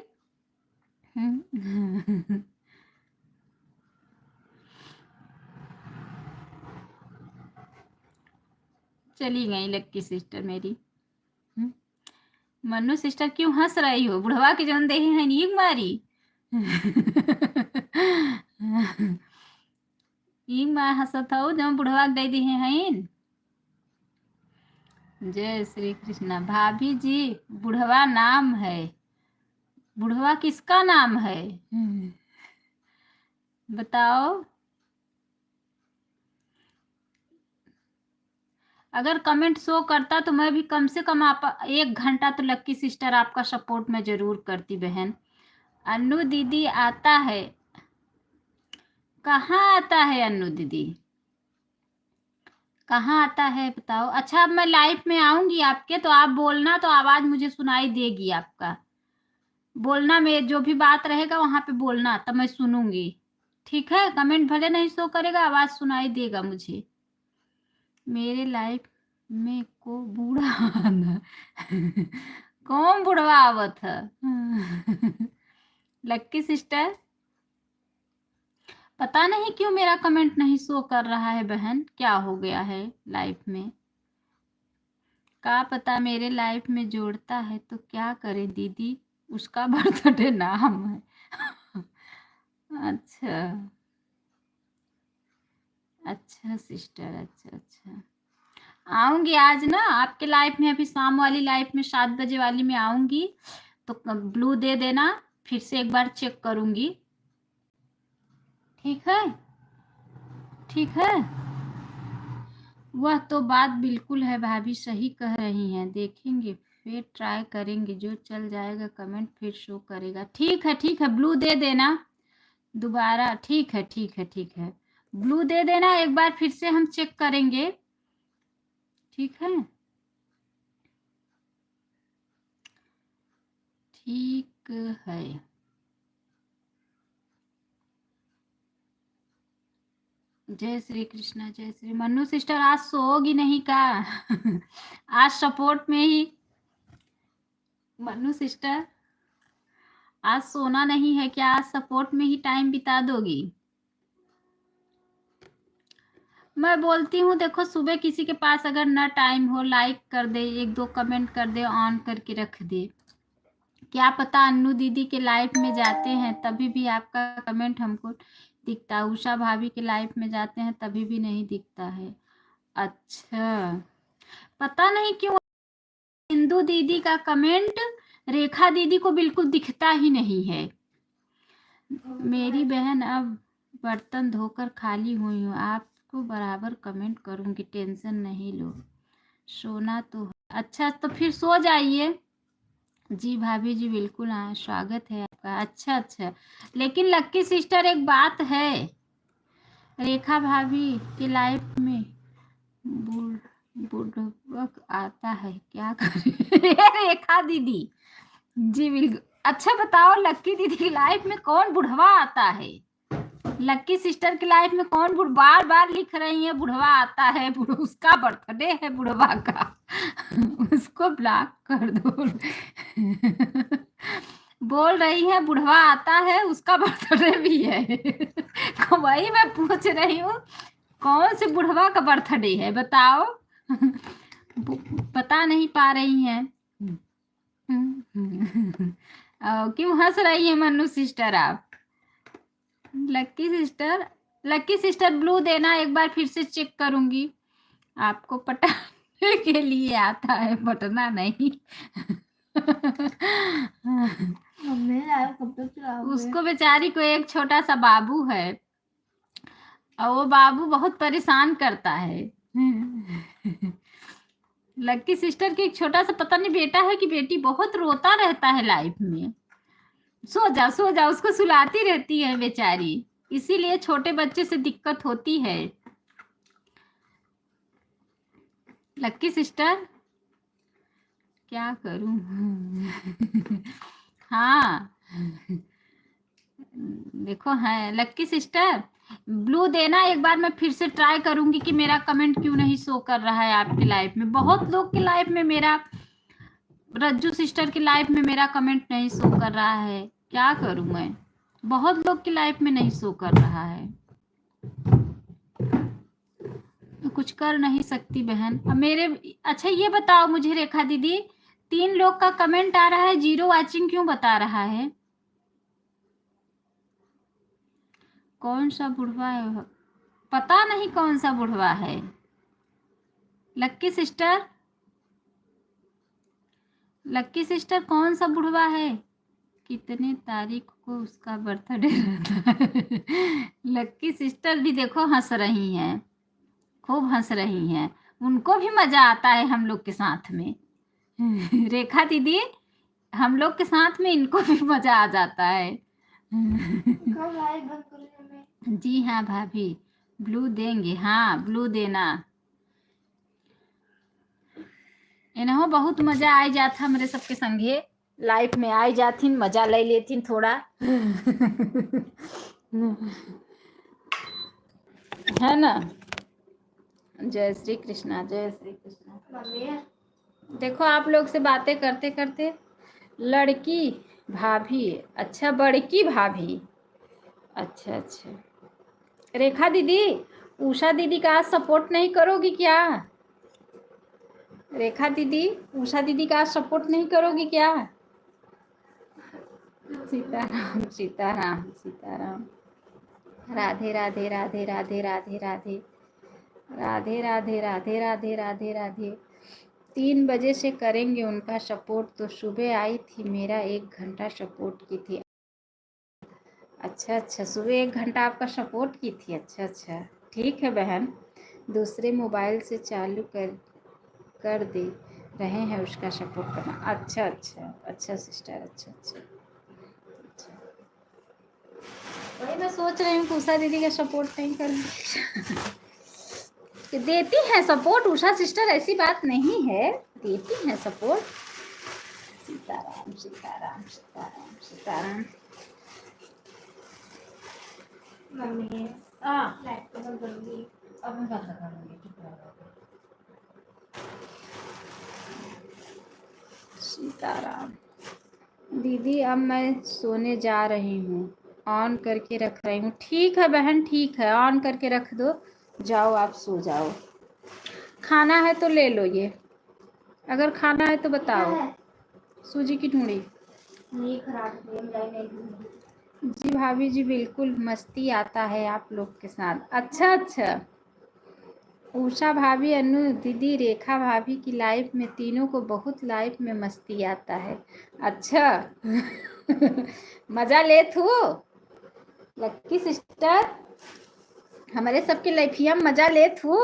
चली गई लक्की सिस्टर मेरी। मन्नू सिस्टर क्यों हंस रही हो? बुढ़वा के जौन देही है नीक मारी। ई माँ हंसत हो जौन बुढ़वा के दे दी हैं। जय श्री कृष्णा। भाभी जी बुढ़वा नाम है, बुढ़वा किसका नाम है बताओ? अगर कमेंट शो करता तो मैं भी कम से कम आप 1 घंटा तो लक्की सिस्टर आपका सपोर्ट में जरूर करती बहन। अन्नू दीदी आता है? कहाँ आता है अन्नू दीदी, कहाँ आता है बताओ? अच्छा अब मैं लाइव में आऊंगी आपके, तो आप बोलना तो आवाज मुझे सुनाई देगी, आपका बोलना में जो भी बात रहेगा वहां पे बोलना, तब मैं सुनूंगी, ठीक है? कमेंट भले नहीं शो करेगा, आवाज सुनाई देगा मुझे। मेरे लाइफ में को बूढ़ा आना कौन बुढ़वा आवत है? लक्की सिस्टर पता नहीं क्यों मेरा कमेंट नहीं शो कर रहा है बहन, क्या हो गया है लाइफ में? का पता मेरे लाइफ में जोड़ता है तो क्या करे दीदी, उसका बर्थडे नाम है। अच्छा अच्छा सिस्टर, अच्छा अच्छा आऊंगी आज ना आपके लाइफ में, अभी शाम वाली लाइफ में 7 बजे वाली में आऊंगी, तो ब्लू दे देना, फिर से एक बार चेक करूंगी। ठीक है, ठीक है। वह तो बात बिल्कुल है भाभी, सही कह रही हैं। देखेंगे, फिर ट्राई करेंगे, जो चल जाएगा कमेंट फिर शो करेगा। ठीक है, ठीक है, ब्लू दे देना दोबारा। ठीक है, ठीक है, ठीक है, ब्लू दे देना एक बार, फिर से हम चेक करेंगे। ठीक है, ठीक है। जय श्री कृष्णा, जय श्री। मन्नू सिस्टर आज सोओगी नहीं का? आज सपोर्ट में ही। मन्नू सिस्टर आज सोना नहीं है क्या? आज सपोर्ट में ही टाइम बिता दोगी? मैं बोलती हूँ, देखो सुबह किसी के पास अगर ना टाइम हो, लाइक कर दे, एक दो कमेंट कर दे, ऑन करके रख दे। क्या पता अन्नू दीदी के लाइव में जाते हैं तभी भी आपका कमेंट हमको दिखता, उषा भाभी के लाइव में जाते हैं तभी भी नहीं दिखता है। अच्छा, पता नहीं क्यों इंदू दीदी का कमेंट रेखा दीदी को बिल्कुल दिखता ही नहीं है। मेरी बहन अब बर्तन धोकर खाली हुई हूँ, आपको बराबर कमेंट करूँगी, टेंशन नहीं लो। सोना तो अच्छा, तो फिर सो जाइए। जी भाभी जी बिल्कुल, हाँ स्वागत है आपका। अच्छा अच्छा, लेकिन लक्की सिस्टर एक बात है, रेखा भाभी के लाइफ में बुड़बक आता है, क्या करें? रेखा दीदी जी बिल्कुल। अच्छा बताओ, लक्की दीदी की लाइफ में कौन बुढ़वा आता है? लक्की सिस्टर की लाइफ में कौन बार बार लिख रही है बुढ़वा आता है, उसका बर्थडे है बुढ़वा का। उसको ब्लॉक कर दो। बोल रही है बुढ़वा आता है, उसका बर्थडे भी है। वही मैं पूछ रही हूँ, कौन से बुढ़वा का बर्थडे है बताओ? बता नहीं पा रही हैं। क्यों हंस रही है मन्नू सिस्टर आप? लक्की सिस्टर ब्लू देना एक बार, फिर से चेक करूंगी। आपको पटाने के लिए आता है, पटना नहीं। उसको बेचारी को एक छोटा सा बाबू है और वो बाबू बहुत परेशान करता है। लक्की सिस्टर की एक छोटा सा पता नहीं बेटा है कि बेटी, बहुत रोता रहता है लाइफ में। सो जा सो जा, उसको सुलाती रहती है बेचारी, इसीलिए छोटे बच्चे से दिक्कत होती है। लक्की सिस्टर क्या करूं? हाँ देखो है लक्की सिस्टर, ब्लू देना एक बार, मैं फिर से ट्राई करूंगी कि मेरा कमेंट क्यों नहीं शो कर रहा है आपके लाइफ में। बहुत लोग के लाइफ में मेरा, रज्जू सिस्टर की लाइफ में मेरा कमेंट नहीं शो कर रहा है, क्या करूं मैं? बहुत लोग की लाइफ में नहीं शो कर रहा है, कुछ कर नहीं सकती बहन। अब मेरे, अच्छा ये बताओ मुझे रेखा दीदी, 3 लोग का कमेंट आ रहा है, 0 वॉचिंग क्यों बता रहा है? कौन सा बुढ़वा है? पता नहीं कौन सा बुढ़वा है। लक्की सिस्टर, लक्की सिस्टर कौन सा बुढ़वा है? कितने तारीख को उसका बर्थडे रहता है? लक्की सिस्टर भी देखो हंस रही हैं, खूब हंस रही हैं, उनको भी मजा आता है हम लोग के साथ में। रेखा दीदी, हम लोग के साथ में इनको भी मजा आ जाता है। जी हाँ भाभी, ब्लू देंगे, हाँ ब्लू देना। इन्हों बहुत मजा आई जाता मेरे सबके संगे, लाइफ में आई जाथिन, मजा ले लेथिन थोड़ा। है ना? जय श्री कृष्णा, जय श्री कृष्णा। देखो आप लोग से बातें करते करते, लड़की भाभी, अच्छा बड़की भाभी, अच्छा अच्छा। रेखा दीदी, उषा दीदी का आज सपोर्ट नहीं करोगी क्या? रेखा दीदी, उषा दीदी का आज सपोर्ट नहीं करोगी क्या? सीताराम सीताराम सीताराम। राधे राधे राधे राधे राधे राधे राधे राधे राधे राधे राधे राधे राधे। 3 बजे से करेंगे उनका सपोर्ट। तो सुबह आई थी, मेरा 1 घंटा सपोर्ट की थी। अच्छा अच्छा, सुबह 1 घंटा आपका सपोर्ट की थी। अच्छा अच्छा, ठीक है बहन, दूसरे मोबाइल से चालू कर दे रहे हैं उसका सपोर्ट करना। अच्छा अच्छा अच्छा सिस्टर, अच्छा अच्छा अच्छा। वही मैं सोच रही हूँ कि उषा दीदी का सपोर्ट नहीं करूँगी। देती हैं सपोर्ट उषा सिस्टर, ऐसी बात नहीं है, देती हैं support. Sitaram Sitaram Sitaram Sitaram. Mummy light बंद करूंगी, अब मैं बंद करूंगी, चुप रहो। सीताराम। दीदी अब मैं सोने जा रही हूँ, ऑन करके रख रही हूँ। ठीक है बहन, ठीक है, ऑन करके रख दो, जाओ आप सो जाओ। खाना है तो ले लो, ये अगर खाना है तो बताओ। सूजी की ढूंढी जी भाभी जी, बिल्कुल मस्ती आता है आप लोग के साथ। अच्छा अच्छा, उषा भाभी, अनु दीदी, रेखा भाभी की लाइफ में तीनों को बहुत लाइफ में मस्ती आता है। अच्छा। मजा ले थू लक्की सिस्टर, हमारे सबके लाइफिया में मजा ले थू।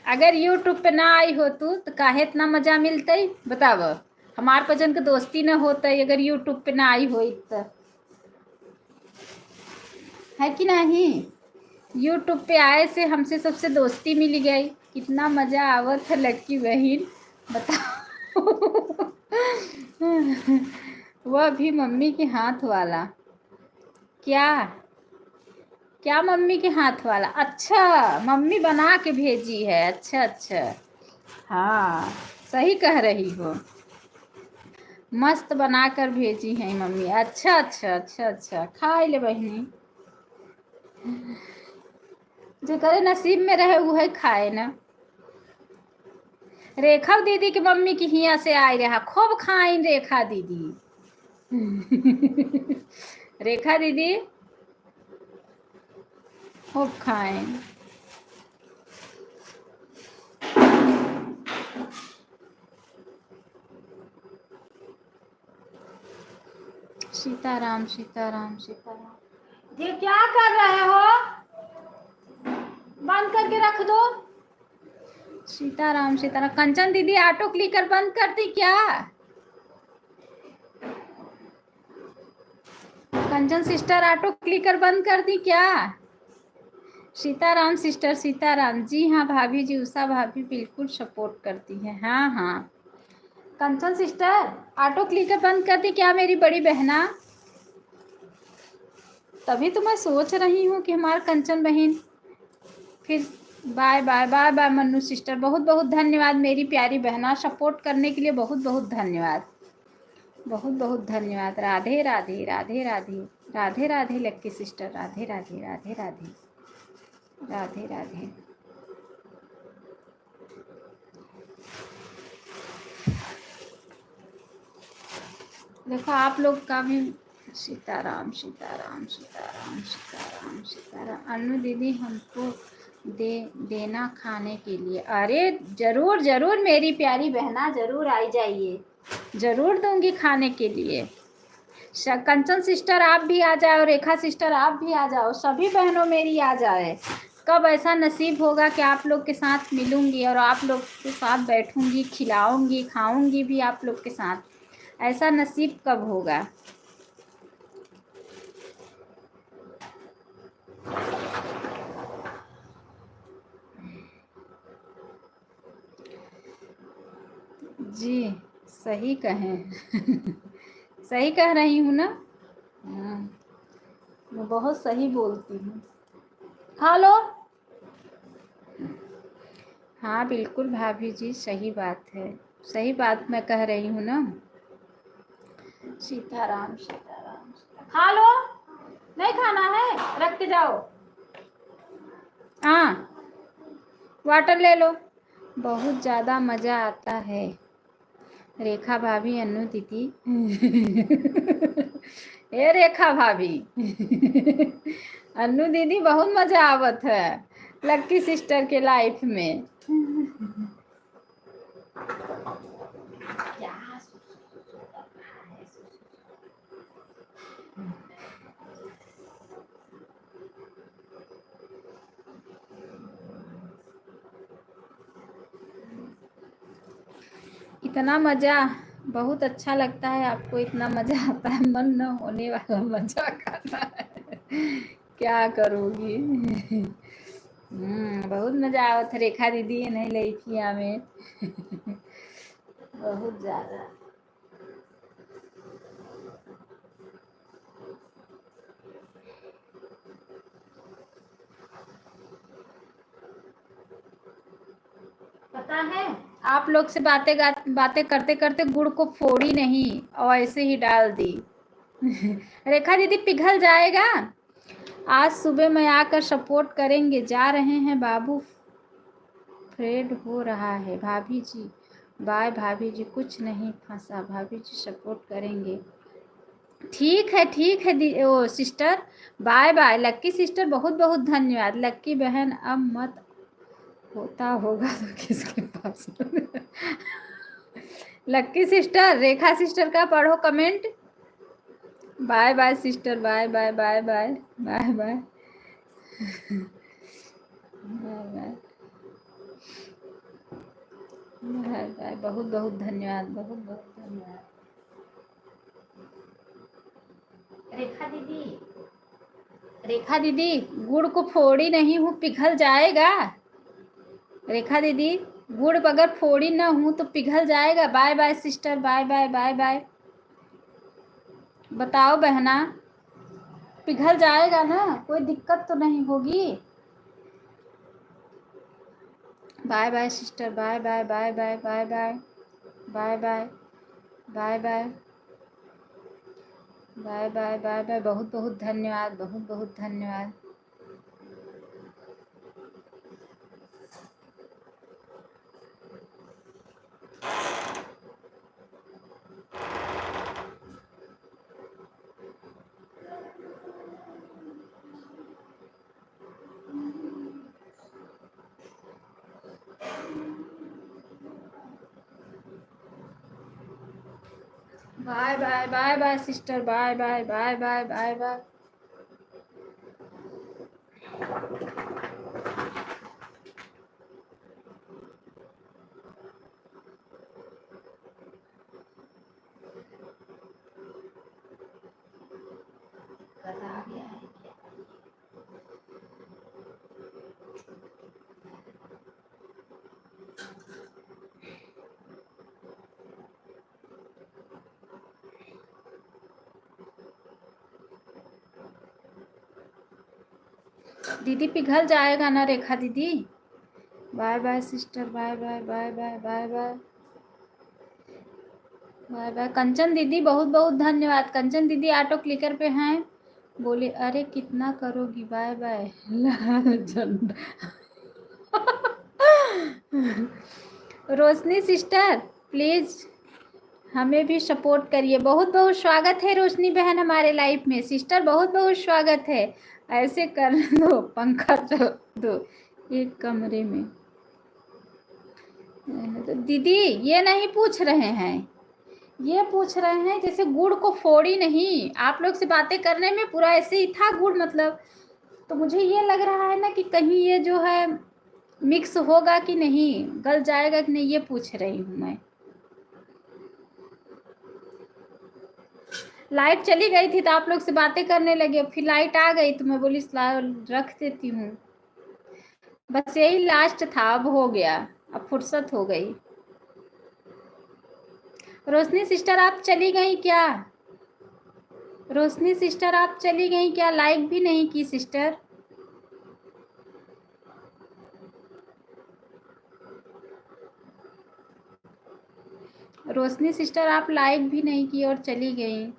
अगर यूट्यूब पे ना आई हो तू तो काहे इतना मजा मिलते बताव। हमार पजन के दोस्ती न होते अगर यूट्यूब पे ना आई हो तो, है कि नहीं। यूट्यूब पे आए से हमसे सबसे दोस्ती मिल गई, कितना मजा आवत है लक्की बहन, बताओ। वह भी मम्मी के हाथ वाला। क्या क्या मम्मी के हाथ वाला? अच्छा, मम्मी बना के भेजी है। अच्छा अच्छा, हाँ सही कह रही हो, मस्त बना कर भेजी है मम्मी। अच्छा अच्छा अच्छा अच्छा, खाई ले बहनी, जो करे नसीब में रहे वो है खाए ना। रेखा दीदी की मम्मी की हिया से आई रहा, खूब खाई रेखा दीदी। रेखा दीदी खूब खाए। सीताराम सीताराम सीताराम। ये क्या कर रहे हो, बंद करके रख दो। सीताराम सीताराम। कंचन दीदी ऑटो क्लिकर बंद कर दी क्या? कंचन सिस्टर ऑटो क्लिकर बंद कर दी क्या? सीताराम सिस्टर, सीताराम। जी हाँ भाभी जी, उषा भाभी बिल्कुल सपोर्ट करती है। हाँ हाँ, कंचन सिस्टर ऑटो क्लिकर बंद कर दी क्या मेरी बड़ी बहना? तभी तो मैं सोच रही हूँ कि हमारा कंचन बहन फिर। Bye bye bye bye Mannu sister, बहुत बहुत धन्यवाद मेरी प्यारी बहना, सपोर्ट करने के लिए बहुत बहुत धन्यवाद, बहुत बहुत धन्यवाद। राधे राधे राधे राधे राधे राधे लक्की सिस्टर, राधे राधे राधे राधे राधे राधे। देखो आप लोग का भी। सीताराम सीताराम सीताराम सीताराम सीताराम। अनु दीदी हमको देना खाने के लिए। अरे जरूर जरूर मेरी प्यारी बहना, जरूर आई जाइए, जरूर दूंगी खाने के लिए। कंचन सिस्टर आप भी आ जाओ, रेखा सिस्टर आप भी आ जाओ, सभी बहनों मेरी आ जाए। कब ऐसा नसीब होगा कि आप लोग के साथ मिलूंगी और आप लोग के साथ बैठूंगी, खिलाऊंगी, खाऊंगी भी आप लोग के साथ, ऐसा नसीब कब होगा? जी सही कहें। सही कह रही हूँ ना। मैं बहुत सही बोलती हूँ। खा लो। हाँ बिल्कुल भाभी जी, सही बात है, सही बात मैं कह रही हूँ ना। सीताराम सीताराम। खा लो, नहीं खाना है रख के जाओ। हाँ वाटर ले लो। बहुत ज़्यादा मज़ा आता है रेखा भाभी, अनु दीदी। हे रेखा भाभी। अनु दीदी बहुत मज़ा आवत है, लक्की सिस्टर के लाइफ में। क्या इतना मज़ा, बहुत अच्छा लगता है आपको, इतना मज़ा आता है, मन न होने वाला मज़ा आता है। क्या करूँगी। बहुत मज़ा आवत रेखा दीदी नहीं लइकिया में। बहुत ज़्यादा। पता है आप लोग से बातें करते करते गुड़ को फोड़ी नहीं और ऐसे ही डाल दी। रेखा दीदी पिघल जाएगा। आज सुबह मैं आकर सपोर्ट करेंगे, जा रहे हैं बाबू, फ्रेड हो रहा है भाभी जी। बाय भाभी जी, कुछ नहीं फंसा भाभी जी, सपोर्ट करेंगे। ठीक है ओ सिस्टर, बाय बाय लक्की सिस्टर, बहुत बहुत धन्यवाद। लक्की बहन अब मत होता होगा तो किसके पास। लक्की सिस्टर, रेखा सिस्टर का पढ़ो comment. Bye bye sister, bye bye bye bye bye bye bye bye bye. बहुत बहुत धन्यवाद, बहुत बहुत धन्यवाद। रेखा दीदी, रेखा दीदी गुड़ को फोड़ी नहीं हूँ, पिघल जाएगा। रेखा दीदी गुड़ अगर फोड़ी ना हूँ तो पिघल जाएगा। Bye bye sister, bye bye bye bye. बताओ बहना, पिघल जाएगा ना, कोई दिक्कत तो नहीं होगी। Bye bye sister, bye bye bye bye bye bye bye bye bye bye bye bye bye bye. बहुत बहुत धन्यवाद, बहुत बहुत धन्यवाद। Bye bye bye bye sister, bye bye bye bye bye bye. आ गया है। दीदी पिघल जाएगा ना रेखा दीदी। Bye bye sister, bye bye bye bye bye bye bye bye. Kanchan दीदी बहुत बहुत धन्यवाद। कंचन दीदी ऑटो क्लिकर पे हैं, बोले अरे कितना करोगी। Bye bye. लाल झंडा। रोशनी सिस्टर प्लीज हमें भी सपोर्ट करिए। बहुत बहुत स्वागत है रोशनी बहन हमारे लाइफ में। सिस्टर बहुत बहुत स्वागत है। ऐसे कर दो, पंखा चला दो एक कमरे में। तो दीदी ये नहीं पूछ रहे हैं, ये पूछ रहे हैं जैसे गुड़ को फोड़ी नहीं। आप लोग से बातें करने में पूरा ऐसे ही था गुड़, मतलब तो मुझे ये लग रहा है ना कि कहीं ये जो है मिक्स होगा कि नहीं, गल जाएगा कि नहीं, ये पूछ रही हूँ मैं। लाइट चली गई थी तो आप लोग से बातें करने लगे, फिर लाइट आ गई तो मैं बोली रख देती हूँ। बस यही लास्ट था, अब हो गया, अब फुर्सत हो गई। रोशनी सिस्टर आप चली गई क्या? रोशनी सिस्टर आप चली गई क्या? लाइक भी नहीं की सिस्टर। रोशनी सिस्टर आप लाइक भी नहीं की और चली गई।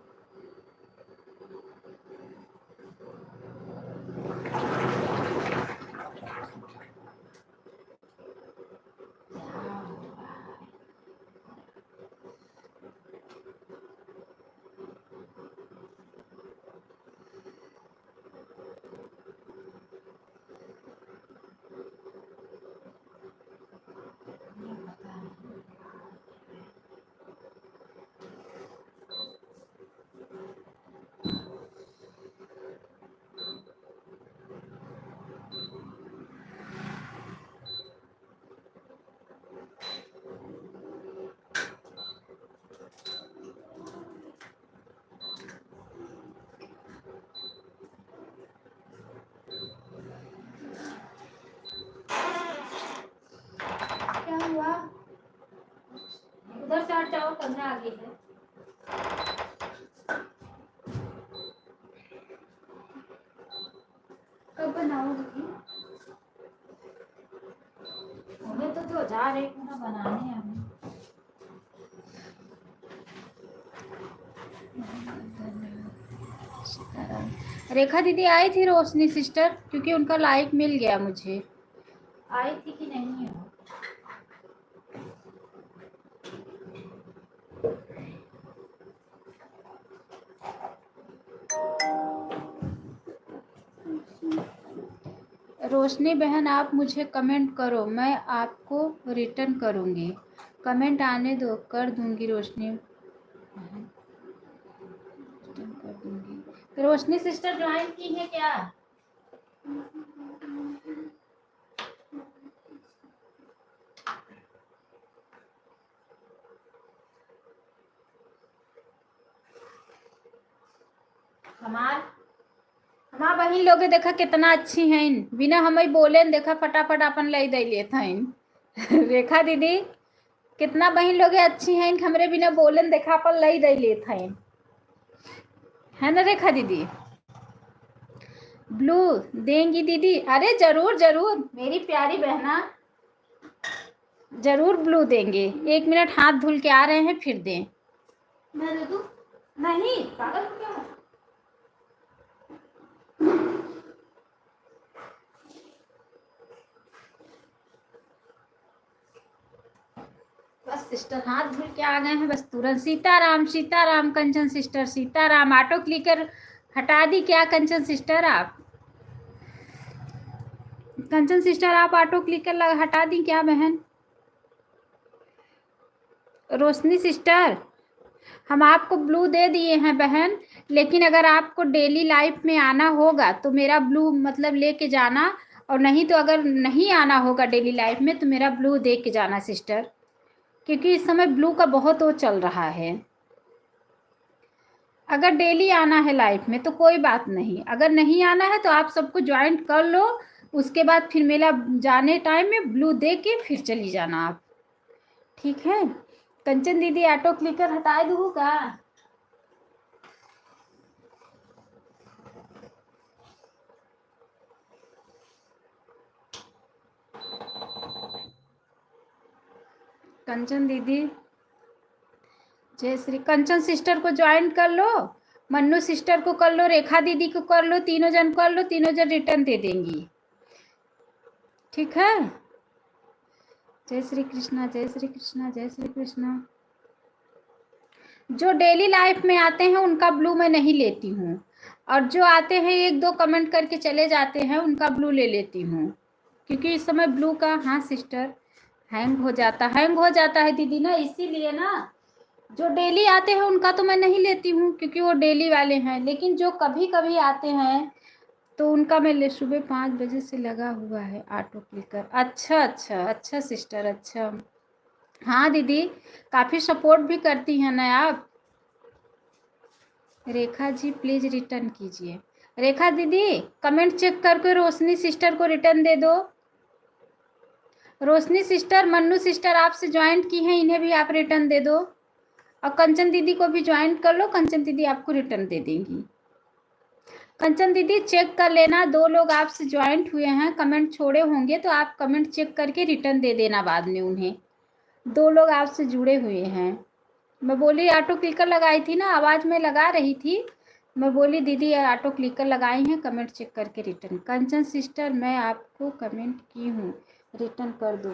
15 आगे है। कब बनाओगी? उन्हें तो 2001 में बनाने हैं हमें। रेखा दीदी आई थी रोशनी सिस्टर, क्योंकि उनका लाइक मिल गया मुझे। आई थी कि नहीं है? रोशनी बहन आप मुझे कमेंट करो, मैं आपको रिटर्न करूँगी। कमेंट आने दो, कर दूँगी रोशनी बहन, रिटर्न कर दूँगी। रोशनी सिस्टर ज्वाइन की है क्या? हमार बहन लोग देखा कितना अच्छी हैं, बिना हमें बोले देखा फटाफट अपन ले दे लेता है। रेखा दीदी कितना बहन लोग अच्छी हैं, हमरे बिना बोले देखा अपन ले दे लेता है ना रेखा दीदी? ब्लू देंगी दीदी? अरे जरूर जरूर मेरी प्यारी बहना, जरूर ब्लू देंगे। 1 मिनट हाथ धुल के आ रहे हैं, फिर दें। मैं दे दूं? नहीं पागल क्या है? बस सिस्टर हाथ धुल के आ गए हैं, बस तुरंत। सीताराम सीताराम कंचन सिस्टर, सीताराम। ऑटो क्लिकर हटा दी क्या कंचन सिस्टर आप? कंचन सिस्टर आप ऑटो क्लिकर हटा दी क्या बहन? रोशनी सिस्टर हम आपको ब्लू दे दिए हैं बहन, लेकिन अगर आपको डेली लाइफ में आना होगा तो मेरा ब्लू मतलब लेके जाना, और नहीं तो अगर नहीं आना होगा डेली लाइफ में तो मेरा ब्लू दे के जाना सिस्टर, क्योंकि इस समय ब्लू का बहुत वो चल रहा है। अगर डेली आना है लाइफ में तो कोई बात नहीं, अगर नहीं आना है तो आप सबको ज्वाइंट कर लो, उसके बाद फिर मेरा जाने टाइम में ब्लू दे के फिर चली जाना आप, ठीक है? कंचन दीदी ऑटो क्लिकर हटा दूँ का? कंचन दीदी जय श्री। कंचन सिस्टर को ज्वाइन कर लो, मन्नू सिस्टर को कर लो, रेखा दीदी को कर लो, तीनों जन कर लो, तीनों जन रिटर्न दे देंगी, ठीक है? जय श्री कृष्णा जय श्री कृष्णा जय श्री कृष्णा। जो डेली लाइफ में आते हैं उनका ब्लू मैं नहीं लेती हूँ, और जो आते हैं 1-2 कमेंट करके चले जाते हैं उनका ब्लू ले लेती हूँ, क्योंकि इस समय ब्लू का, हाँ सिस्टर, हैंग हो जाता है दीदी ना, इसीलिए ना। जो डेली आते हैं उनका तो मैं नहीं लेती हूँ क्योंकि वो डेली वाले हैं, लेकिन जो कभी कभी आते हैं तो उनका मैं ले। सुबह 5 बजे से लगा हुआ है ऑटो क्लिकर। अच्छा अच्छा अच्छा सिस्टर, अच्छा। हाँ दीदी काफ़ी सपोर्ट भी करती हैं ना आप। रेखा जी प्लीज़ रिटर्न कीजिए। रेखा दीदी कमेंट चेक करके रोशनी सिस्टर को रिटर्न दे दो। रोशनी सिस्टर, मन्नू सिस्टर आपसे ज्वाइंट की हैं, इन्हें भी आप रिटर्न दे दो, और कंचन दीदी को भी ज्वाइन कर लो, कंचन दीदी आपको रिटर्न दे देंगी। कंचन दीदी चेक कर लेना, 2 लोग आपसे ज्वाइंट हुए हैं, कमेंट छोड़े होंगे तो आप कमेंट चेक करके रिटर्न दे देना बाद में उन्हें। 2 लोग आपसे जुड़े हुए हैं। मैं बोली ऑटो क्लिकर लगाई थी ना, आवाज़ में लगा रही थी, मैं बोली दीदी ऑटो क्लिकर लगाई हैं, कमेंट चेक करके रिटर्न। कंचन सिस्टर मैं आपको कमेंट की हूँ, रिटर्न कर दो।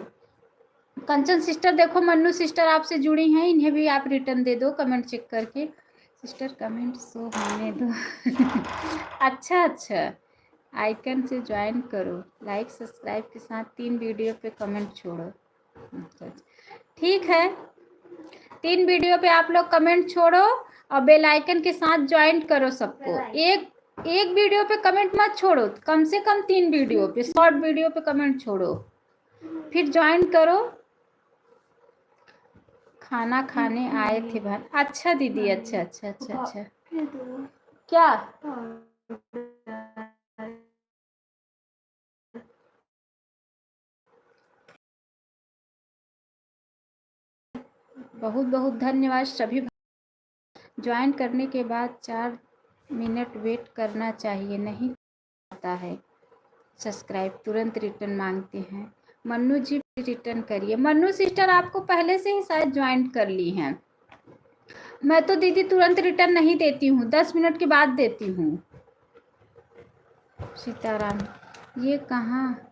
कंचन सिस्टर देखो मन्नू सिस्टर आपसे जुड़ी हैं, इन्हें भी आप रिटर्न दे दो कमेंट चेक करके। सिस्टर कमेंट शो होने दो। अच्छा अच्छा, आइकन से ज्वाइन करो, लाइक सब्सक्राइब के साथ 3 वीडियो पे कमेंट छोड़ो। अच्छा ठीक है, 3 वीडियो पे आप लोग कमेंट छोड़ो और बेल आइकन के साथ ज्वाइन करो सबको। एक वीडियो पे कमेंट मत छोड़ो, कम से कम 3 वीडियो पे, शॉर्ट वीडियो पे कमेंट छोड़ो, फिर ज्वाइन करो। खाना खाने आए थे बहन। अच्छा दीदी, अच्छा अच्छा अच्छा अच्छा। क्या बहुत बहुत धन्यवाद सभी। ज्वाइन करने के बाद 4 मिनट वेट करना चाहिए, नहीं आता है सब्सक्राइब, तुरंत रिटर्न मांगते हैं। मन्नू जी रिटर्न करिए। मन्नू सिस्टर आपको पहले से ही शायद ज्वाइन कर ली हैं। मैं तो दीदी तुरंत रिटर्न नहीं देती हूँ, 10 मिनट के बाद देती हूँ। सीताराम, ये कहाँ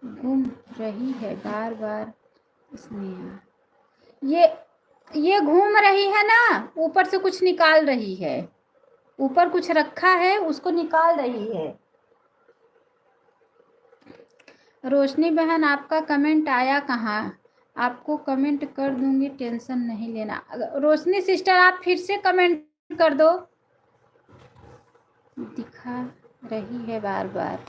घूम रही है बार बार स्नेहा? ये घूम रही है ना, ऊपर से कुछ निकाल रही है, ऊपर कुछ रखा है उसको निकाल रही है। रोशनी बहन आपका कमेंट आया कहाँ? आपको कमेंट कर दूंगी, टेंशन नहीं लेना। रोशनी सिस्टर आप फिर से कमेंट कर दो, दिखा रही है बार बार।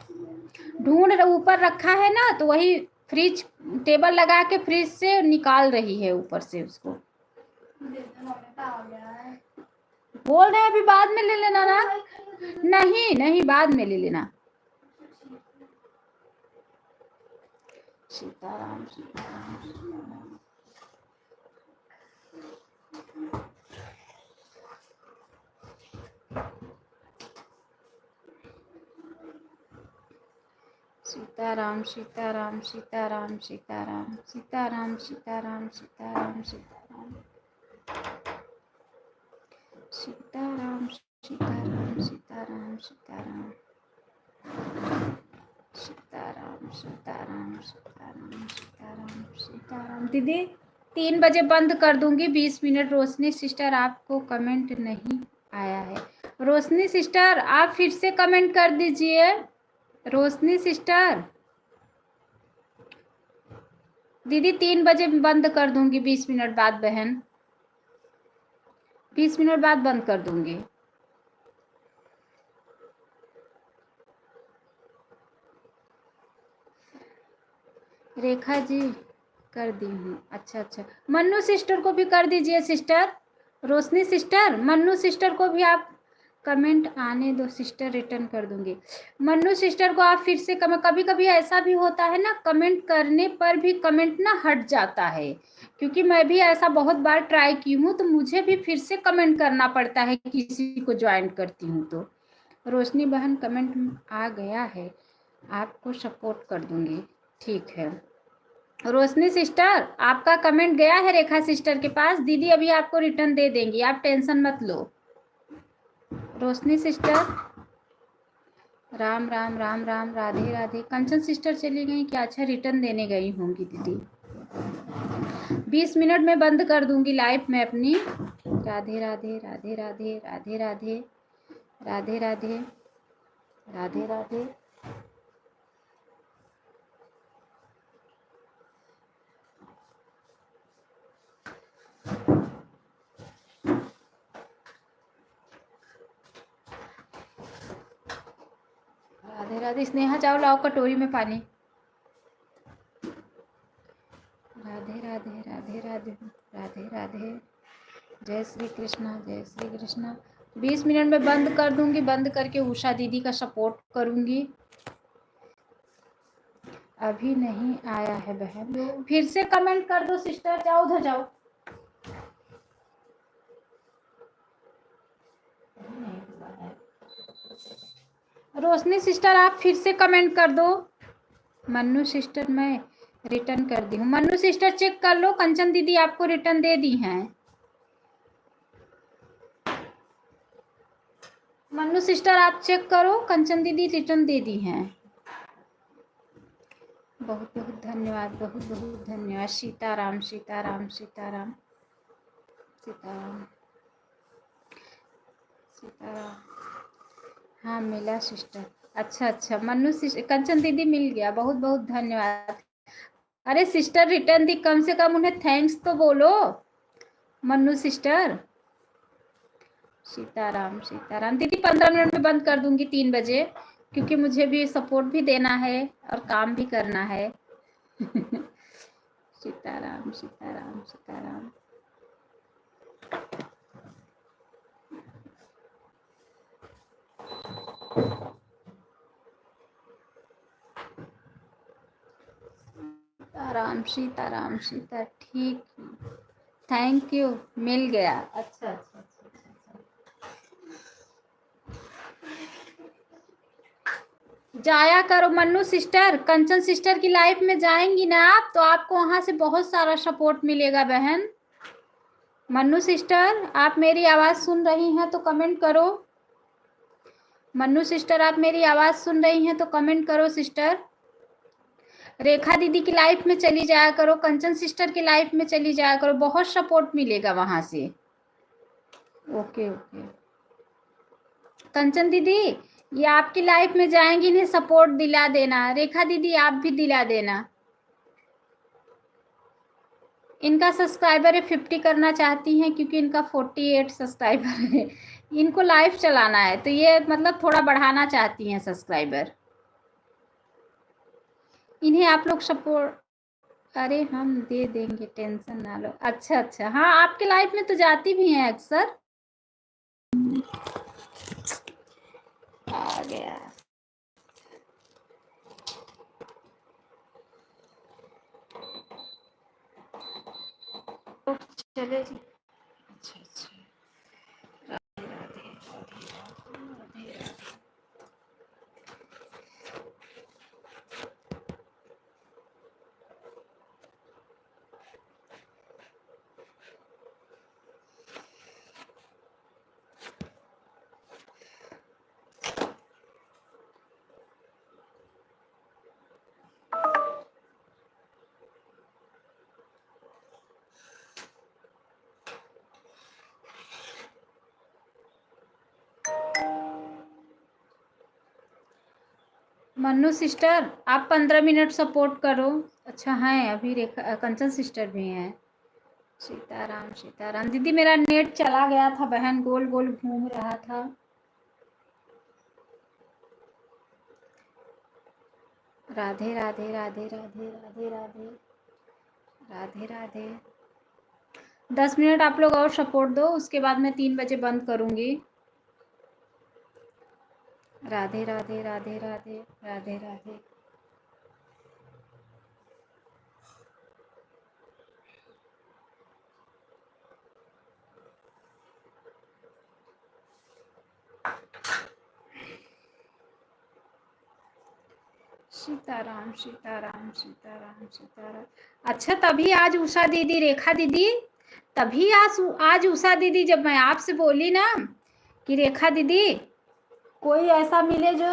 ढूंढ ऊपर रखा है ना, तो वही फ्रिज टेबल लगा के फ्रिज से निकाल रही है ऊपर से उसको। बोल रहे हैं अभी बाद में ले लेना ना। नहीं नहीं, बाद में ले लेना। सीताराम सीताराम सीताराम सीताराम सीताराम सीताराम सीताराम सीताराम सीताराम सीताराम सीताराम सीताराम सीताराम सीताराम सीताराम सीताराम सीताराम सीताराम सीताराम। दीदी 3 बजे बंद कर दूंगी, 20 मिनट। रोशनी सिस्टर आपको कमेंट नहीं आया है। रोशनी सिस्टर आप फिर से कमेंट कर दीजिए। रोशनी सिस्टर, दीदी 3 बजे बंद कर दूंगी, 20 मिनट बाद बहन, 20 मिनट बाद बंद कर दूंगी। रेखा जी कर दी हूँ। अच्छा अच्छा, मन्नू सिस्टर को भी कर दीजिए सिस्टर। रोशनी सिस्टर, मन्नू सिस्टर को भी आप कमेंट आने दो सिस्टर, रिटर्न कर दूंगी। मन्नू सिस्टर को आप फिर से कभी कभी ऐसा भी होता है ना, कमेंट करने पर भी कमेंट ना हट जाता है, क्योंकि मैं भी ऐसा बहुत बार ट्राई की हूँ, तो मुझे भी फिर से कमेंट करना पड़ता है किसी को ज्वाइन करती हूँ तो। रोशनी बहन कमेंट आ गया है, आपको सपोर्ट कर दूंगी। ठीक है रोशनी सिस्टर, आपका कमेंट गया है रेखा सिस्टर के पास, दीदी अभी आपको रिटर्न दे देंगी, आप टेंशन मत लो। रोशनी सिस्टर, राम राम राम राम, राधे राधे। कंचन सिस्टर चली गई क्या? अच्छा, रिटर्न देने गई होंगी दीदी। 20 मिनट में बंद कर दूंगी लाइव में अपनी। राधे राधे राधे राधे राधे राधे राधे राधे राधे राधे। राधे राधे। स्नेहा जाओ लाओ कटोरी में पानी। राधे राधे राधे राधे राधे राधे। जय श्री कृष्णा जय श्री कृष्णा। 20 मिनट में बंद कर दूंगी, बंद करके उषा दीदी का सपोर्ट करूंगी। अभी नहीं आया है बहन, फिर से कमेंट कर दो सिस्टर, जाओ उधर जाओ। रोशनी सिस्टर आप फिर से कमेंट कर दो। मन्नू सिस्टर मैं रिटर्न कर दी हूँ। मन्नू सिस्टर चेक कर लो, कंचन दीदी आपको रिटर्न दे दी हैं। मन्नू सिस्टर आप चेक करो, कंचन दीदी रिटर्न दे दी हैं। बहुत बहुत धन्यवाद, बहुत बहुत धन्यवाद। सीताराम सीताराम सीताराम सीताराम सीताराम। हाँ मिला सिस्टर। अच्छा अच्छा, मन्नू सिस्टर, कंचन दीदी मिल गया, बहुत बहुत धन्यवाद। अरे सिस्टर रिटर्न दी, कम से कम उन्हें थैंक्स तो बोलो मन्नू सिस्टर। सीताराम सीताराम। दीदी 15 मिनट में बंद कर दूंगी, 3 बजे, क्योंकि मुझे भी सपोर्ट भी देना है और काम भी करना है। सीताराम सीताराम सीताराम। सीताराम सीताराम सीता। ठीक थैंक यू, मिल गया। अच्छा अच्छा अच्छा अच्छा। जाया करो मन्नू सिस्टर, कंचन सिस्टर की लाइफ में जाएंगी ना आप, तो आपको वहां से बहुत सारा सपोर्ट मिलेगा बहन। मन्नू सिस्टर, आप मेरी आवाज सुन रही हैं तो कमेंट करो। मन्नू सिस्टर, आप मेरी आवाज सुन रही हैं तो कमेंट करो सिस्टर। रेखा दीदी की लाइफ में चली जाया करो, कंचन सिस्टर की लाइफ में चली जाया करो, बहुत सपोर्ट मिलेगा वहां से। Okay okay. कंचन दीदी, ये आपकी लाइफ में जाएंगी, इन्हें सपोर्ट दिला देना। रेखा दीदी आप भी दिला देना। इनका सब्सक्राइबर है 50 करना चाहती हैं, क्योंकि इनका 48 सब्सक्राइबर है। इनको लाइव चलाना है, तो ये मतलब थोड़ा बढ़ाना चाहती हैं सब्सक्राइबर। इन्हें आप लोग सपोर्ट, अरे हम दे देंगे, टेंशन ना लो। अच्छा अच्छा, हाँ आपके लाइफ में तो जाती भी हैं अक्सर। आ गया। चले जी। अच्छा अच्छा। मन्नू सिस्टर, आप 15 मिनट सपोर्ट करो। अच्छा है, अभी रेखा कंचन सिस्टर भी हैं। सीताराम सीताराम। दीदी मेरा नेट चला गया था बहन, गोल गोल घूम रहा था। राधे राधे राधे राधे राधे राधे राधे राधे। 10 मिनट आप लोग और सपोर्ट दो, उसके बाद मैं 3 बजे बंद करूंगी। राधे राधे राधे राधे राधे राधे। सीताराम सीताराम सीताराम सीताराम। अच्छा, तभी आज उषा दीदी, रेखा दीदी, तभी आज उषा दीदी, जब मैं आपसे बोली ना कि रेखा दीदी कोई ऐसा मिले जो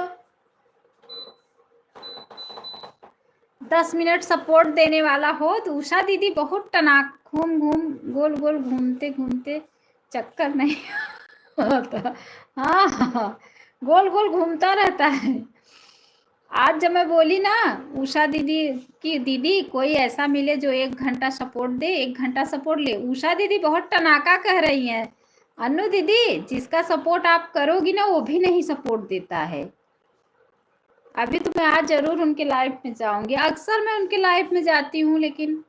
10 मिनट सपोर्ट देने वाला हो, तो उषा दीदी बहुत टनाक घूम घूम गोल गोल घूमते घूमते, चक्कर नहीं होता। हाँ हाँ, गोल गोल घूमता रहता है। आज जब मैं बोली ना उषा दीदी की, दीदी कोई ऐसा मिले जो 1 घंटा सपोर्ट दे, 1 घंटा सपोर्ट ले, उषा दीदी बहुत टनाका कह रही हैं। अनु दीदी, जिसका सपोर्ट आप करोगी ना वो भी नहीं सपोर्ट देता है। अभी तो मैं आज जरूर उनके लाइफ में जाऊंगी, अक्सर मैं उनके लाइफ में जाती हूँ, लेकिन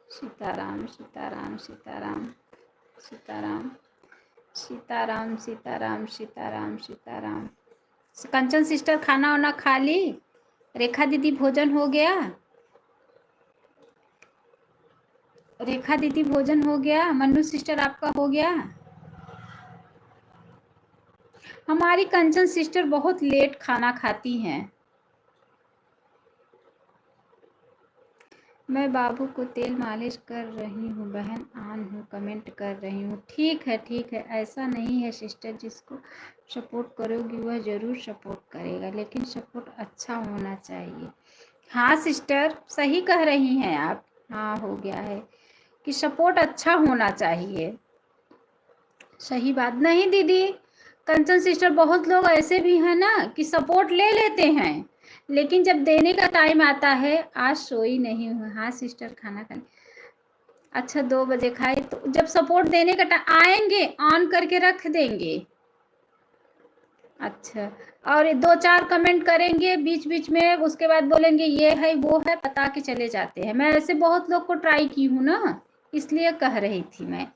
सीताराम सीताराम सीताराम सीताराम सीताराम सीताराम सीताराम सीताराम। कंचन सिस्टर खाना वाना खा ली? रेखा दीदी भोजन हो गया? रेखा दीदी भोजन हो गया? मन्नू सिस्टर आपका हो गया? हमारी कंचन सिस्टर बहुत लेट खाना खाती हैं। मैं बाबू को तेल मालिश कर रही हूँ बहन, आन हूँ, कमेंट कर रही हूँ। ठीक है, ऐसा नहीं है सिस्टर, जिसको सपोर्ट करोगी वह ज़रूर सपोर्ट करेगा, लेकिन सपोर्ट अच्छा होना चाहिए। हाँ सिस्टर, सही कह रही हैं आप। हाँ हो गया है कि सपोर्ट अच्छा होना चाहिए। सही बात नहीं दीदी, कंचन सिस्टर, बहुत लोग ऐसे भी हैं ना कि सपोर्ट ले लेते हैं, लेकिन जब देने का टाइम आता है, आज सोई नहीं हूँ। हाँ सिस्टर, खाना खाने। अच्छा 2 बजे खाए, तो जब सपोर्ट देने का टाइम आएंगे ऑन करके रख देंगे। अच्छा, और 2-4 कमेंट करेंगे बीच बीच में, उसके बाद बोलेंगे ये है वो है, बता के चले जाते हैं। मैं ऐसे बहुत लोग को ट्राई की हूँ ना, इसलिए कह रही थी मैं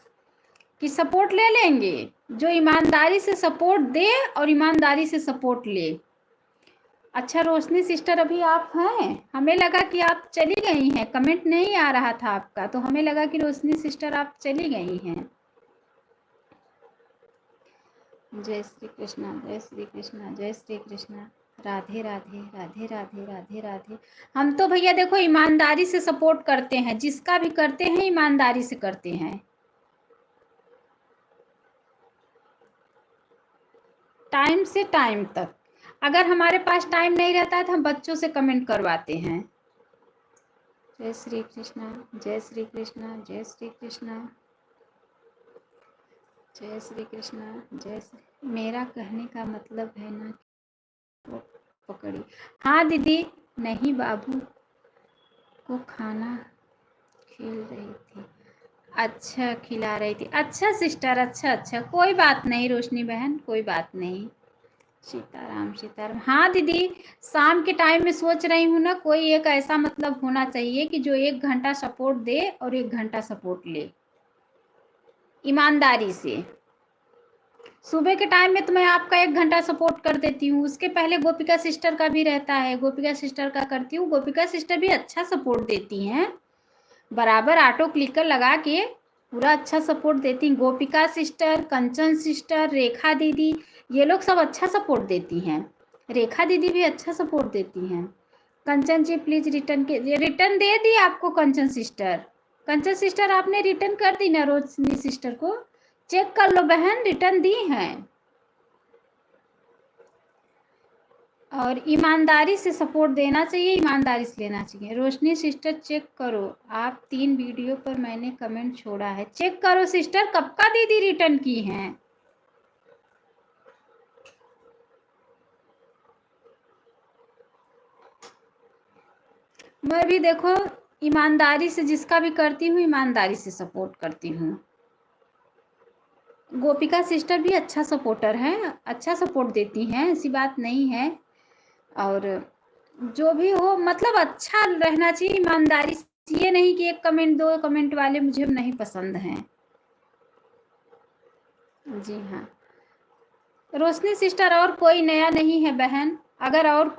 कि सपोर्ट ले लेंगे, जो ईमानदारी से सपोर्ट दे और ईमानदारी से सपोर्ट ले। अच्छा रोशनी सिस्टर अभी आप हैं? हमें लगा कि आप चली गई हैं, कमेंट नहीं आ रहा था आपका, तो हमें लगा कि रोशनी सिस्टर आप चली गई हैं। जय श्री कृष्णा, जय श्री कृष्णा, जय श्री कृष्णा। राधे राधे राधे राधे राधे राधे। हम तो भैया देखो ईमानदारी से सपोर्ट करते हैं, जिसका भी करते हैं ईमानदारी से करते हैं, टाइम से टाइम तक। अगर हमारे पास टाइम नहीं रहता है तो हम बच्चों से कमेंट करवाते हैं। जय श्री कृष्णा, जय श्री कृष्णा, जय श्री कृष्णा, जय श्री कृष्णा, जय श्री। मेरा कहने का मतलब है ना वो पकड़ी। हाँ दीदी, नहीं बाबू को खाना खिल रही थी। अच्छा खिला रही थी। अच्छा सिस्टर, अच्छा अच्छा, कोई बात नहीं रोशनी बहन, कोई बात नहीं। सीताराम सीताराम। हाँ दीदी, शाम के टाइम में सोच रही हूँ ना, कोई एक ऐसा मतलब होना चाहिए कि जो 1 घंटा सपोर्ट दे और 1 घंटा सपोर्ट ले, ईमानदारी से। सुबह के टाइम में तो मैं आपका 1 घंटा सपोर्ट कर देती हूँ, उसके पहले गोपिका सिस्टर का भी रहता है, गोपिका सिस्टर का करती हूँ। गोपिका सिस्टर भी अच्छा सपोर्ट देती हैं, बराबर ऑटो क्लिकर लगा के पूरा अच्छा सपोर्ट देती हैं। गोपिका सिस्टर, कंचन सिस्टर, रेखा दीदी, ये लोग सब अच्छा सपोर्ट देती हैं। रेखा दीदी भी अच्छा सपोर्ट देती हैं। कंचन जी प्लीज रिटर्न के, रिटर्न दे दी आपको कंचन सिस्टर। कंचन सिस्टर आपने रिटर्न कर दी ना रोशनी सिस्टर को? चेक कर लो बहन, रिटर्न दी हैं। और ईमानदारी से सपोर्ट देना चाहिए, ईमानदारी से लेना चाहिए। रोशनी सिस्टर चेक करो, आप 3 वीडियो पर मैंने कमेंट छोड़ा है, चेक करो सिस्टर, कब का दीदी रिटर्न की हैं। मैं भी देखो ईमानदारी से जिसका भी करती हूँ, ईमानदारी से सपोर्ट करती हूँ। गोपिका सिस्टर भी अच्छा सपोर्टर हैं, अच्छा सपोर्ट देती हैं, ऐसी बात नहीं है। और जो भी हो मतलब अच्छा रहना चाहिए, ईमानदारी से। ये नहीं कि 1 कमेंट 2 कमेंट वाले मुझे नहीं पसंद हैं। जी हाँ रोशनी सिस्टर, और कोई नया नहीं है बहन। अगर और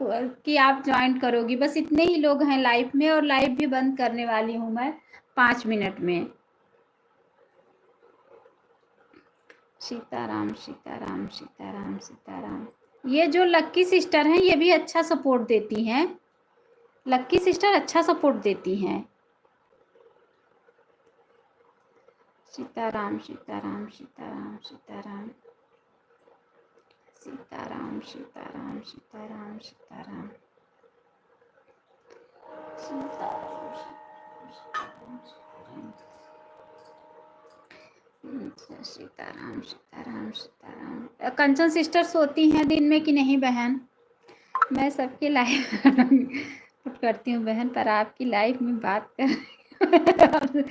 कि आप ज्वाइन करोगी, बस इतने ही लोग हैं लाइव में, और लाइव भी बंद करने वाली हूँ मैं 5 मिनट में। सीताराम सीताराम सीताराम सीताराम। ये जो लक्की सिस्टर हैं, ये भी अच्छा सपोर्ट देती हैं। लक्की सिस्टर अच्छा सपोर्ट देती हैं। सीताराम सीताराम सीताराम सीताराम सीताराम सीताराम सीताराम सीताराम सीताराम सीताराम सीताराम। कंचन सिस्टर सोती हैं दिन में कि नहीं बहन? मैं सबके लाइव करती हूँ बहन, पर आपकी लाइव में बात कर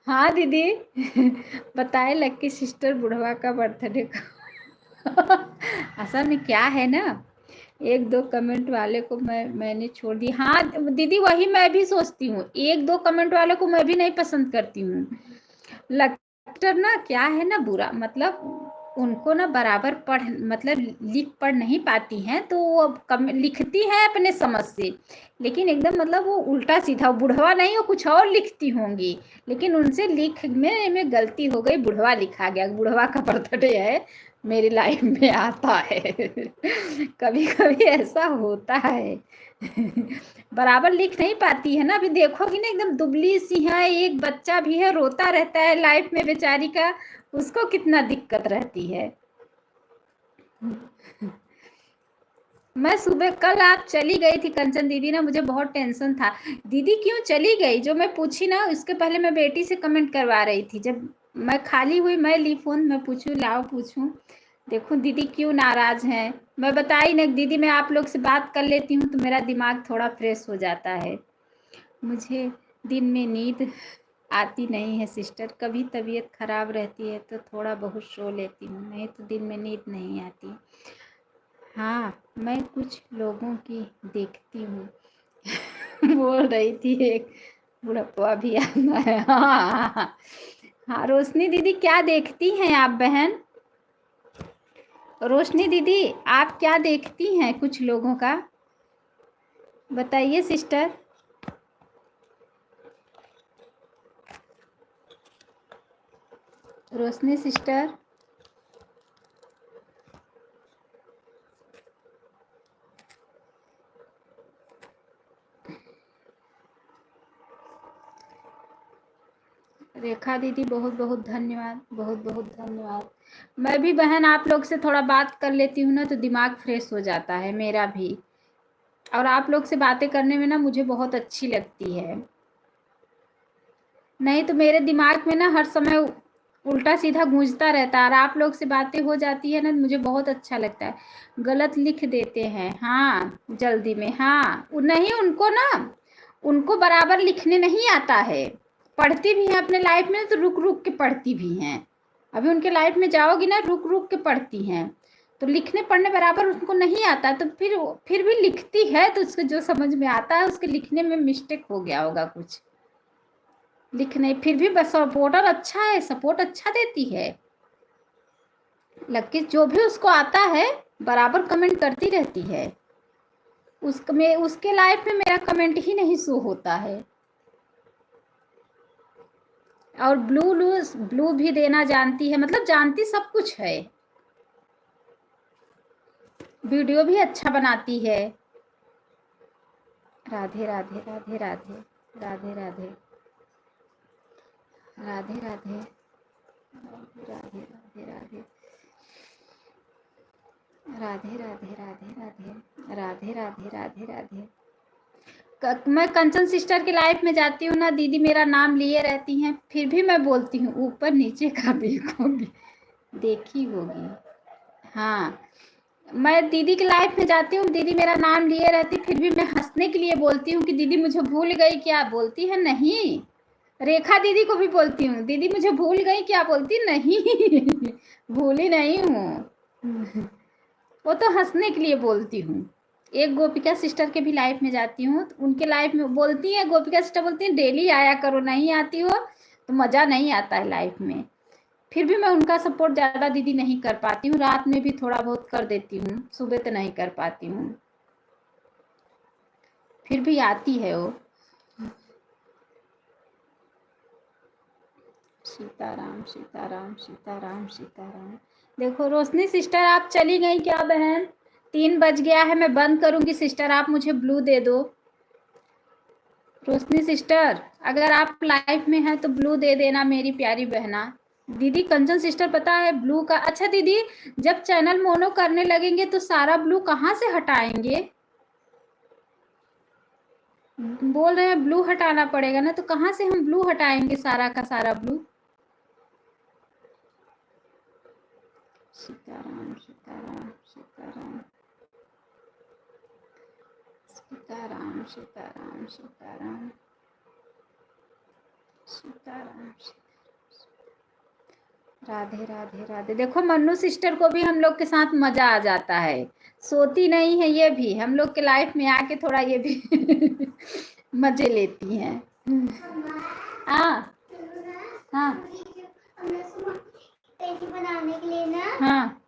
हाँ दीदी बताए लक्की सिस्टर बुढ़वा का बर्थडे का असल में क्या है ना, 1-2 कमेंट वाले को मैंने छोड़ दी। हाँ दीदी वही मैं भी सोचती हूँ, 1-2 कमेंट वाले को मैं भी नहीं पसंद करती हूँ। लगता ना क्या है ना बुरा, मतलब उनको ना बराबर पढ़ मतलब लिख पढ़ नहीं पाती हैं, तो वो कम लिखती हैं अपने समझ से, लेकिन एकदम मतलब वो उल्टा सीधा, बुढ़वा नहीं वो कुछ और लिखती होंगी, लेकिन उनसे लिख में गलती हो गई, बुढ़वा लिखा गया। बुढ़वा का बर्थडे है, मेरी लाइफ में आता है कभी कभी ऐसा होता है बराबर लिख नहीं पाती है ना। अभी देखोगी ना एकदम दुबली सी है, एक बच्चा भी है रोता रहता है लाइफ में बेचारी का, उसको कितना दिक्कत रहती है। मैं सुबह कल आप चली गई थी कंचन दीदी ना, मुझे बहुत टेंशन था, दीदी क्यों चली गई, जो मैं पूछी ना उसके पहले मैं बेटी से कमेंट करवा रही थी। जब मैं खाली हुई मैं ली फोन, मैं पूछूं लाओ पूछूं देखूं दीदी क्यों नाराज हैं। मैं बताई ना दीदी, मैं आप लोग से बात कर लेती हूँ तो मेरा दिमाग थोड़ा फ्रेश हो जाता है। मुझे दिन में नींद आती नहीं है सिस्टर, कभी तबीयत खराब रहती है तो थोड़ा बहुत सो लेती हूँ, नहीं तो दिन में नींद नहीं आती। हाँ मैं कुछ लोगों की देखती हूँ बोल रही थी एक बुढ़प्पा भी आना है। हाँ रोशनी दीदी क्या देखती हैं आप बहन? रोशनी दीदी, आप क्या देखती हैं कुछ लोगों का, बताइए सिस्टर। रोशनी सिस्टर, रेखा दीदी बहुत बहुत धन्यवाद, बहुत बहुत धन्यवाद। मैं भी बहन आप लोग से थोड़ा बात कर लेती हूँ ना तो दिमाग फ्रेश हो जाता है मेरा भी, और आप लोग से बातें करने में ना मुझे बहुत अच्छी लगती है। नहीं तो मेरे दिमाग में ना हर समय उल्टा सीधा गूंजता रहता है, और आप लोग से बातें हो जाती है ना मुझे बहुत अच्छा लगता है। गलत लिख देते हैं हाँ जल्दी में, हाँ नहीं उनको ना, उनको बराबर लिखने नहीं आता है। पढ़ती भी हैं अपने लाइफ में तो रुक रुक के पढ़ती भी हैं। अभी उनके लाइफ में जाओगी ना रुक रुक के पढ़ती हैं, तो लिखने पढ़ने बराबर उनको नहीं आता, तो फिर भी लिखती है तो उसको जो समझ में आता है उसके लिखने में मिस्टेक हो गया होगा कुछ, लिखने फिर भी बस सपोर्टर अच्छा है, सपोर्ट अच्छा देती है। लकी जो भी उसको आता है बराबर कमेंट करती रहती है। उसके लाइफ में मेरा कमेंट ही नहीं शो होता है। और ब्लू भी देना जानती है, मतलब जानती सब कुछ है। वीडियो भी अच्छा बनाती है। राधे राधे राधे राधे राधे राधे राधे राधे राधे राधे राधे राधे राधे राधे राधे राधे राधे राधे राधे। मैं कंचन सिस्टर की लाइफ में जाती हूँ ना दीदी मेरा नाम लिए रहती हैं, फिर भी मैं बोलती हूँ ऊपर नीचे का देखोगी, देखी होगी। हाँ मैं दीदी की लाइफ में जाती हूँ, दीदी मेरा नाम लिए रहती, फिर भी मैं हंसने के लिए बोलती हूँ कि दीदी मुझे भूल गई क्या, बोलती है नहीं। रेखा दीदी को भी बोलती हूँ दीदी मुझे भूल गई क्या, बोलती नहीं भूली नहीं हूँ वो तो हंसने के लिए बोलती हूँ। एक गोपिका सिस्टर के भी लाइफ में जाती हूँ तो उनके लाइफ में बोलती है, गोपिका सिस्टर बोलती है डेली आया करो, नहीं आती हो तो मज़ा नहीं आता है लाइफ में। फिर भी मैं उनका सपोर्ट ज़्यादा दीदी नहीं कर पाती हूँ, रात में भी थोड़ा बहुत कर देती हूँ, सुबह तो नहीं कर पाती हूँ, फिर भी आती है वो। सीताराम सीताराम सीताराम सीताराम। देखो रोशनी सिस्टर आप चली गई क्या बहन, 3 बज गया है, मैं बंद करूंगी सिस्टर, आप मुझे ब्लू दे दो। रोशनी सिस्टर अगर आप लाइफ में हैं तो ब्लू दे देना मेरी प्यारी बहना। दीदी कंचन सिस्टर पता है ब्लू का, अच्छा दीदी जब चैनल मोनो करने लगेंगे तो सारा ब्लू कहाँ से हटाएंगे, बोल रहे हैं ब्लू हटाना पड़ेगा ना, तो कहाँ से हम ब्लू हटाएंगे सारा का सारा ब्लू। सीताराम सीताराम सीताराम सीताराम सीताराम सीताराम सीताराम। राधे राधे राधे। देखो मन्नू सिस्टर को भी हम लोग के साथ मजा आ जाता है, सोती नहीं है ये भी हम लोग के लाइफ में आके थोड़ा ये भी मजे लेती हैं। हाँ हाँ बनाने के लिए ना, हाँ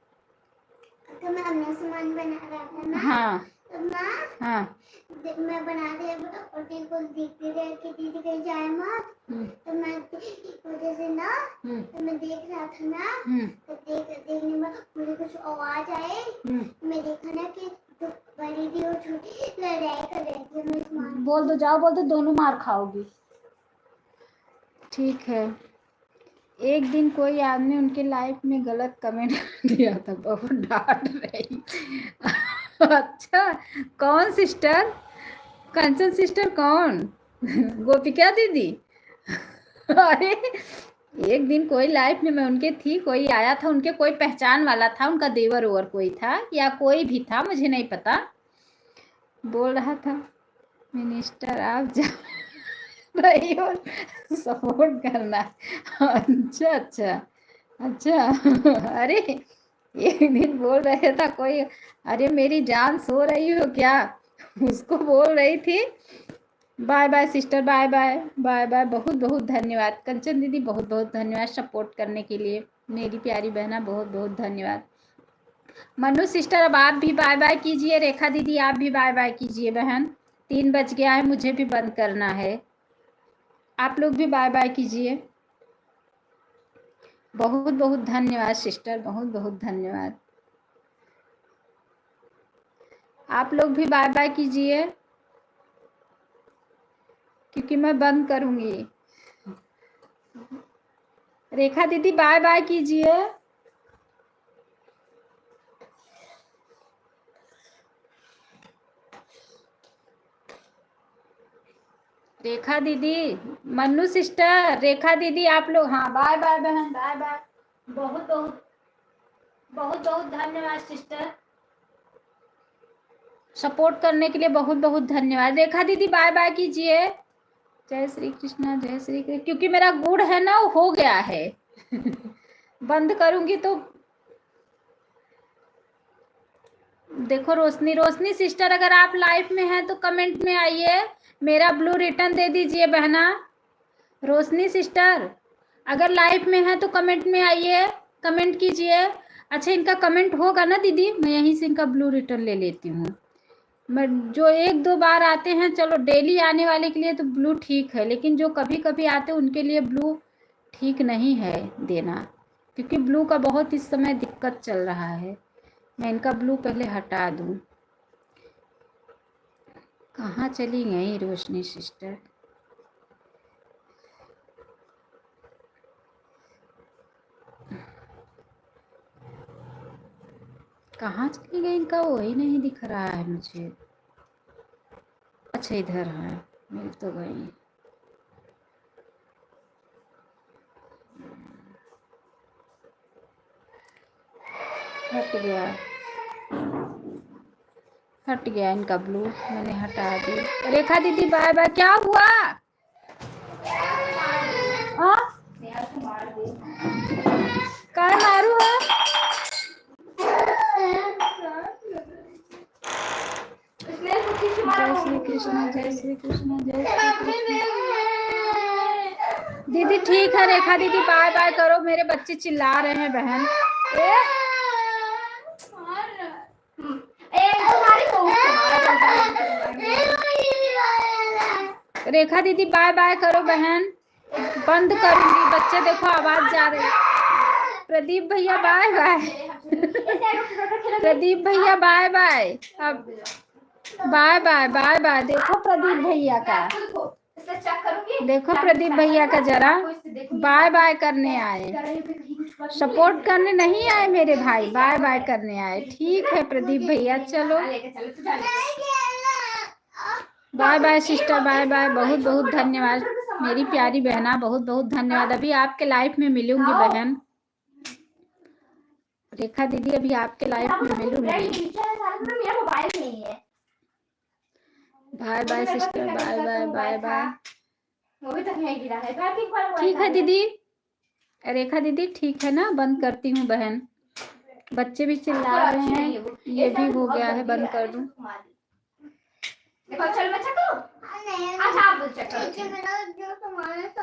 तो मैं अपना सामान बना रहा था ना, हाँ तो हाँ मैं बना रही और दीदी को देखते रहे कि दीदी कहीं जाए मत, तो मैं वजह से ना तो मैं देख रहा था ना, तो देखने में मुझे कुछ आवाज आए, मैं देखा ना कि तो बड़ी थी और छोटी लड़ाई कर रही थी, मैं बोल दो जाओ, बोल दो दोनों मार खाओगी। ठीक है। एक दिन कोई आदमी उनके लाइफ में गलत कमेंट दिया था, बहुत डांट रही अच्छा कौन सिस्टर, कंचन सिस्टर कौन गोपिका दीदी अरे एक दिन कोई लाइफ में मैं उनके थी, कोई आया था उनके, कोई पहचान वाला था, उनका देवर ओवर कोई था या कोई भी था मुझे नहीं पता, बोल रहा था मिनिस्टर आप जा रही हो सपोर्ट करना। अच्छा अच्छा अच्छा अरे एक दिन बोल रहे था कोई, अरे मेरी जान सो रही हो क्या, उसको बोल रही थी। Bye bye sister, bye bye bye bye, बहुत बहुत धन्यवाद कंचन दीदी, बहुत बहुत धन्यवाद सपोर्ट करने के लिए, मेरी प्यारी बहना बहुत बहुत धन्यवाद। मनु सिस्टर अब आप भी बाय बाय कीजिए। रेखा दीदी आप भी बाय बाय कीजिए बहन। 3 बज गया है, मुझे भी बंद करना है। आप लोग भी बाय बाय कीजिए। बहुत बहुत धन्यवाद सिस्टर, बहुत बहुत धन्यवाद। आप लोग भी बाय बाय कीजिए क्योंकि मैं बंद करूंगी। रेखा दीदी बाय बाय कीजिए। रेखा दीदी, मन्नू सिस्टर, रेखा दीदी आप लोग, हाँ बाय बाय बहन, बाय बाय। बहुत बहुत बहुत बहुत धन्यवाद सिस्टर, सपोर्ट करने के लिए बहुत बहुत धन्यवाद। रेखा दीदी बाय बाय कीजिए। जय श्री कृष्णा, जय श्री कृष्ण। क्योंकि मेरा गुड़ है ना वो हो गया है बंद करूंगी तो देखो। रोशनी, रोशनी सिस्टर अगर आप लाइव में हैं तो कमेंट में आइए, मेरा ब्लू रिटर्न दे दीजिए बहना। रोशनी सिस्टर अगर लाइव में है तो कमेंट में आइए, कमेंट कीजिए। अच्छा इनका कमेंट होगा ना दीदी, मैं यहीं से इनका ब्लू रिटर्न ले लेती हूँ। मैं जो 1-2 बार आते हैं, चलो डेली आने वाले के लिए तो ब्लू ठीक है, लेकिन जो कभी कभी आते हैं उनके लिए ब्लू ठीक नहीं है देना, क्योंकि ब्लू का बहुत इस समय दिक्कत चल रहा है। मैं इनका ब्लू पहले हटा दूँ। कहाँ चली गई रोशनी सिस्टर? कहाँ चली गई? इनका वही नहीं दिख रहा है मुझे। अच्छा इधर है, मिल तो गई। हट गया, हट गया इनका ब्लू, मैंने हटा दी। रेखा दीदी बाय बाय। क्या हुआ? काय मारू है? जय श्री कृष्ण, जय श्री कृष्ण, जय श्री कृष्ण। दीदी ठीक है, रेखा दीदी बाय बाय करो, मेरे बच्चे चिल्ला रहे हैं बहन। रेखा दीदी बाय बाय करो बहन, बंद करूंगी। बच्चे देखो आवाज जा रही है। प्रदीप भैया बाय बाय प्रदीप भैया बाय बाय। अब बाय बाय, बाय बाय। देखो प्रदीप भैया का, देखो प्रदीप भैया का, जरा बाय बाय करने आए, सपोर्ट करने नहीं आए मेरे भाई, बाय बाय करने आए। ठीक है प्रदीप भैया, चलो bye bye sister, bye bye. बहुत बहुत धन्यवाद मेरी प्यारी बहना, बहुत बहुत धन्यवाद। अभी आपके लाइफ में मिलूंगी बहन। रेखा दीदी अभी आपके लाइफ में मिलूंगी। Bye bye sister, bye bye, bye bye. ठीक है दीदी, रेखा दीदी ठीक है ना? बंद करती हूँ बहन, बच्चे भी चिल्ला रहे हैं। ये भी हो गया है, बंद कर दूं। अच्छा आप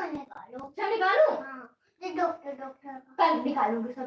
निकालो, निकालूं? हाँ, डॉक्टर कल निकालूंगी सब।